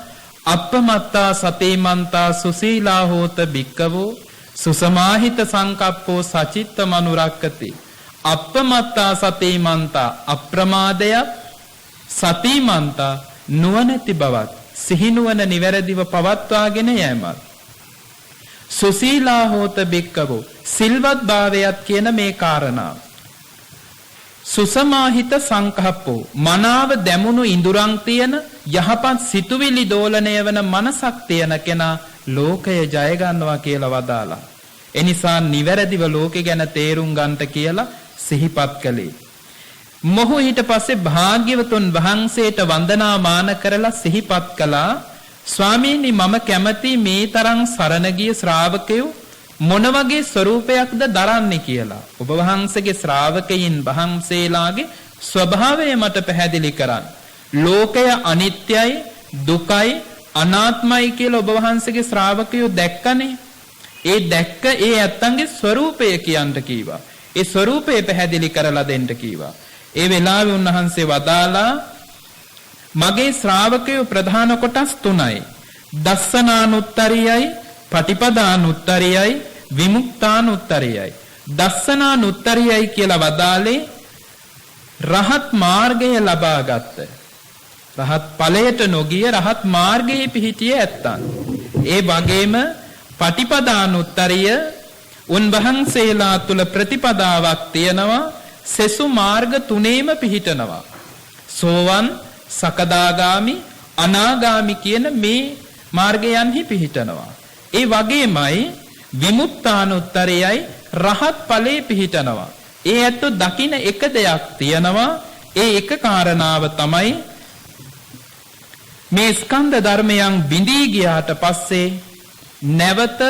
අප්පමත්තා සතේමන්තා සුසීලා හෝත භික්කවෝ සුසමාහිත සංකප්පෝ සචිත්ත මනුරක්කති. අප්පමත්තා සතේමන්තා අප්‍රමාදයක් සතිමන්තා නුවණැති බවත් සිහිනුවන නිවැරදිව පවත්වාගෙන යෑමත්. සුසීලා හෝත භික්කවෝ සිල්වත් භාවයත් කියන මේ කාරණා. සුසමාහිත සංකප්පෝ මනාව දැමුණු ඉඳුරන් තියෙන යහපත් සිතුවිලි දෝලණය වන මනසක් තියෙන කෙනා ලෝකය ජය ගන්නවා කියලා වදාලා. එනිසා නිවැරදිව ලෝකෙ ගැන තේරුම් ගන්නට කියලා සිහිපත් කළේ. මොහු ඊට පස්සේ භාග්‍යවතුන් වහන්සේට වන්දනාමාන කරලා සිහිපත් කළා ස්වාමීනි මම කැමති මේ තරම් සරණ ගිය ශ්‍රාවකයෝ මොන වගේ ස්වરૂපයක්ද දරන්නේ කියලා. ඔබ වහන්සේගේ ශ්‍රාවකයින් වහන්සේලාගේ ස්වභාවය මට පැහැදිලි කරන්න. ලෝකය අනිත්‍යයි, දුකයි, අනාත්මයි කියලා ඔබ වහන්සේගේ ශ්‍රාවකයෝ දැක්කනේ. ඒ දැක්ක ඒ ඇත්තන්ගේ ස්වરૂපය කියන්න කීවා. ඒ ස්වરૂපය පැහැදිලි කරලා දෙන්න කීවා. ඒ වෙලාවේ උන්වහන්සේ වදාලා මගේ ශ්‍රාවකයෝ ප්‍රධාන කොටස් තුනයි. දස්සනානුත්තරියයි, පටිපදානුත්තරියයි, විමුක්තානුත්තරියයි. දස්සනානුත්තරියයි කියලා වදාලේ රහත් මාර්ගය ලබාගත් රහත් ඵලයට නොගිය රහත් මාර්ගයේ පිහිටිය ඇත්තන්. ඒ වගේම පටිපදානුත්තරිය උන්වහන්සේලා තුල ප්‍රතිපදාවක් තියෙනවා. සෙසු මාර්ග තුනේම පිහිටනවා. සෝවන්, සකදාගාමි, අනාගාමි කියන මේ මාර්ගයන්හි පිහිටනවා. ඒ වගේමයි විමුක්තානුත්තරයයි රහත් ඵලයේ පිහිටනවා. ඒ ඇත්ත දකින්න එක දෙයක් තියෙනවා. ඒ එක කාරණාව තමයි මේ ස්කන්ධ ධර්මයන් බිඳී ගියාට පස්සේ නැවත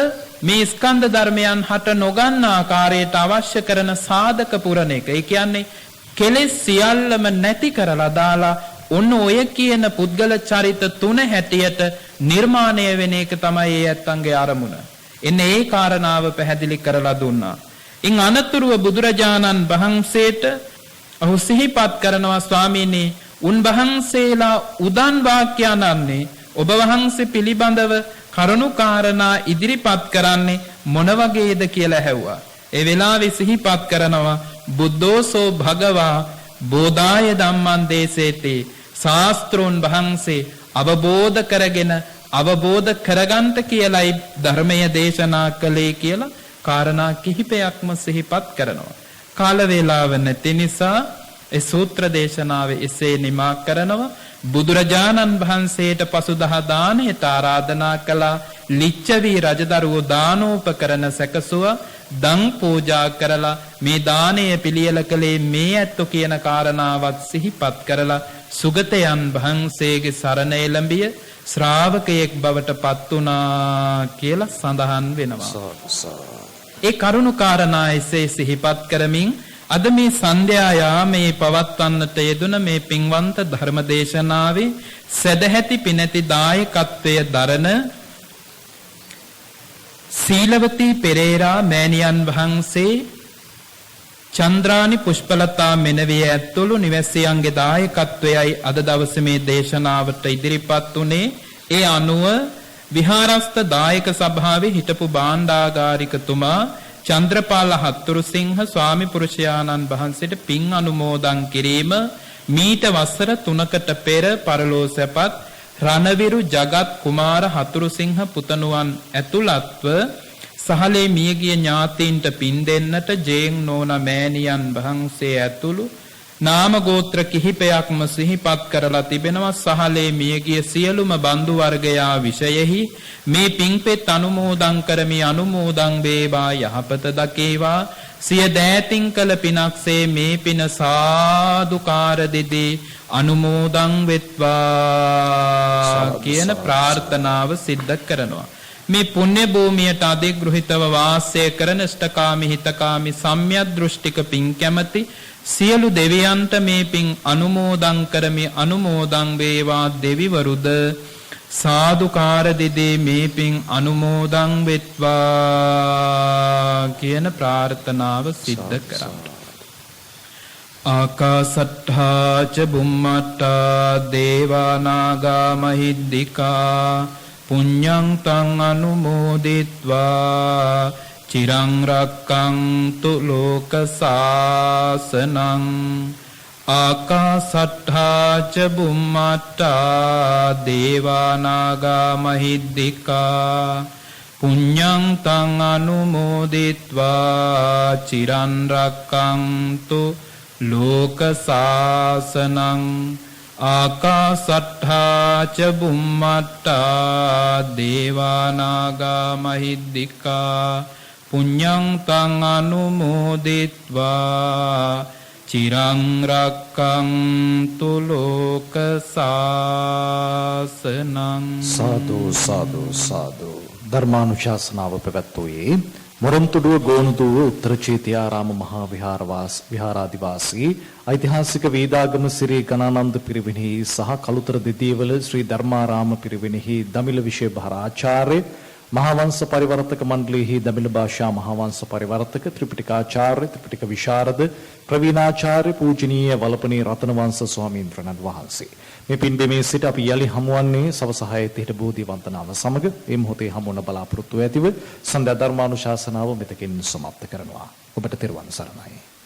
මේ ස්කන්ධ ධර්මයන් හට නොගන්න ආකාරයට අවශ්‍ය කරන සාධක පුරණ එක. ඒ කියන්නේ කෙලෙස් සියල්ලම නැති කරලා දාලා ඔන්න ඔය කියන පුද්ගල චරිත තුන හැටියට නිර්මාණය වෙන එක තමයි ඒ ඇත්තන්ගේ අරමුණ. එන්නේ ඒ කාරණාව පැහැදිලි කරලා දුන්නා. ඉන් අනතුරුව බුදුරජාණන් වහන්සේට ඔහු සිහිපත් කරනවා ස්වාමීනි උන්වහන්සේලා උදන් වාක්‍යයන්න්නේ ඔබ වහන්සේ පිළිබඳව කරුණු කාරණා ඉදිරිපත් කරන්නේ මොන වගේද කියලා ඇහුවා. ඒ වෙලාවේ සිහිපත් කරනවා බුද්ධෝසෝ භගවා බෝධාය ධම්මං දේසේති ශාස්ත්‍රෝන් වහන්සේ අවබෝධ කරගෙන අවබෝධ කරගන්ට කියලයි ධර්මය දේශනා කළේ කියලා කාරණා කිහිපයක්ම සිහිපත් කරනවා. කාල වේලාව නැති නිසා ඒ සූත්‍ර දේශනාවේ එසේ නිමා කරනවා. බුදුරජාණන් වහන්සේට පසුදහ දානයට ආරාධනා කළා. ලිච්ඡවි රජදරුවෝ දානෝපකරණ සැකසුවා. දන් පූජා කරලා මේ දානය පිළියෙල කළේ මේ ඇත්තු කියන කාරණාවත් සිහිපත් කරලා සුගතයන් වහන්සේගේ සරණ එළඹිය ශ්‍රාවකයෙක් බවට පත් වුණා කියලා සඳහන් වෙනවා. ඒ කරුණු කාරණා එසේ සිහිපත් කරමින් අද මේ සන්ධ්‍යා යාමේ පවත්වන්නට යෙදුන මේ පින්වන්ත ධර්මදේශනාවේ සදැහැති පිනැති දායකත්වය දරන සීලවතී පෙරේරා මෑණියන් වහන්සේ චන්ද්‍රානි පුෂ්පලතා මෙනවිය ඇතුළු නිවැසියන්ගේ දායකත්වයයි අද දවසේ මේ දේශනාවට ඉදිරිපත් උනේ. ඒ අනුව විහාරස්ත දායක සභාවේ හිටපු භාණ්ඩාගාරිකතුමා චන්ද්‍රපාල හත්තුරුසිංහ ස්වාමි පුරුෂයාණන් වහන්සේට පින් අනුමෝදන් කිරීම මීට වසර 3කට පෙර පරලෝ සැපත් රණවිරු ජගත් කුමාර හතුරුසිංහ පුතණුවන් ඇතුළත්ව සහලේ මියගිය ඥාතීන්ට පින් දෙන්නට ජේන් නෝන මෑණියන් වහන්සේ ඇතුළු නාම ගෝත්‍ර කිහිපයක්ම සිහිපත් කරලා තිබෙනවා. සහලේ මියගිය සියලුම බන්දු වර්ගයා විෂයෙහි මේ පින්පෙත් අනුමෝදන් කරමි. අනුමෝදන් වේවා යහපත දකේවා. සිය දෑතින් කළ පිනක්සේ මේ පින සාදුකාර දෙදී අනුමෝදන් වෙත්වා කියන ප්‍රාර්ථනාව සිද්ධ කරනවා. මේ පුණ්‍ය භූමියට අධිග්‍රහිතව වාසය කරන ඉෂ්ඨකාමි හිතකාමි සම්‍යක් දෘෂ්ටික පින් කැමැති සියලු දෙවියන්ට මේ පින් අනුමෝදන් කරමි. අනුමෝදන් වේවා දෙවිවරුද සාදුකාර දෙදී මේ පින් අනුමෝදන් වෙත්වා කියන ප්‍රාර්ථනාව සිද්ධ කරනවා. ආකාසට්ඨා ච බුම්මට්ඨා දේවා නාග මහිද්దికා පුඤ්ඤං තං අනුමෝදිත්වා චිරං රක්ඛන්තු ලෝක සාසනං. ආකාසට්ඨා ච බුම්මට්ඨා දේවා නාග මහිද්దికා පුඤ්ඤං තං අනුමෝදිත්වා චිරං රක්ඛන්තු ලෝක සාසනං. ආකාසට්ඨා ච බුම්මට්ඨා දේවා නාග මහිද්దికා පුඤ්ඤං තං අනුමෝදිත්වා චිරං රක්ඛන්තු ලෝක සාසනං. සාදු සාදු සාදු. ධර්මානුශාසනාව පැවැත්වුවේ මොරොන්තුඩුව ගෝනුදුව උත්තර චේතියාරාම මහා විහාරාධිවාසී ඓතිහාසික වේදාගම ශ්‍රී ගණානන්ද පිරිවෙනෙහි සහ කළුතර දෙදියවල ශ්‍රී ධර්මාරාම පිරිවෙනෙහි දමිළ විෂය භාර ආචාර්ය මහාවංශ පරිවර්තක මණ්ඩලයේහි දමිළ භාෂා මහාවංශ පරිවර්තක ත්‍රිපිටකාචාර්ය ත්‍රිපිටක විශාරද ප්‍රවීණාචාර්ය පූජනීය වලපනේ රතනවංශ ස්වාමීන් වහන්සේ. මේ පින්බිමේ සිට අපි යලි හමුවන්නේ සවස 6:30 බෝධි වන්දනාව සමග මේ මොහොතේ හමුවන බලාපොරොත්තු ඇතිව සන්ධ්‍යා ධර්මානුශාසනාව මෙතකින් සමාප්ත කරනවා. ඔබට තෙරුවන් සරණයි.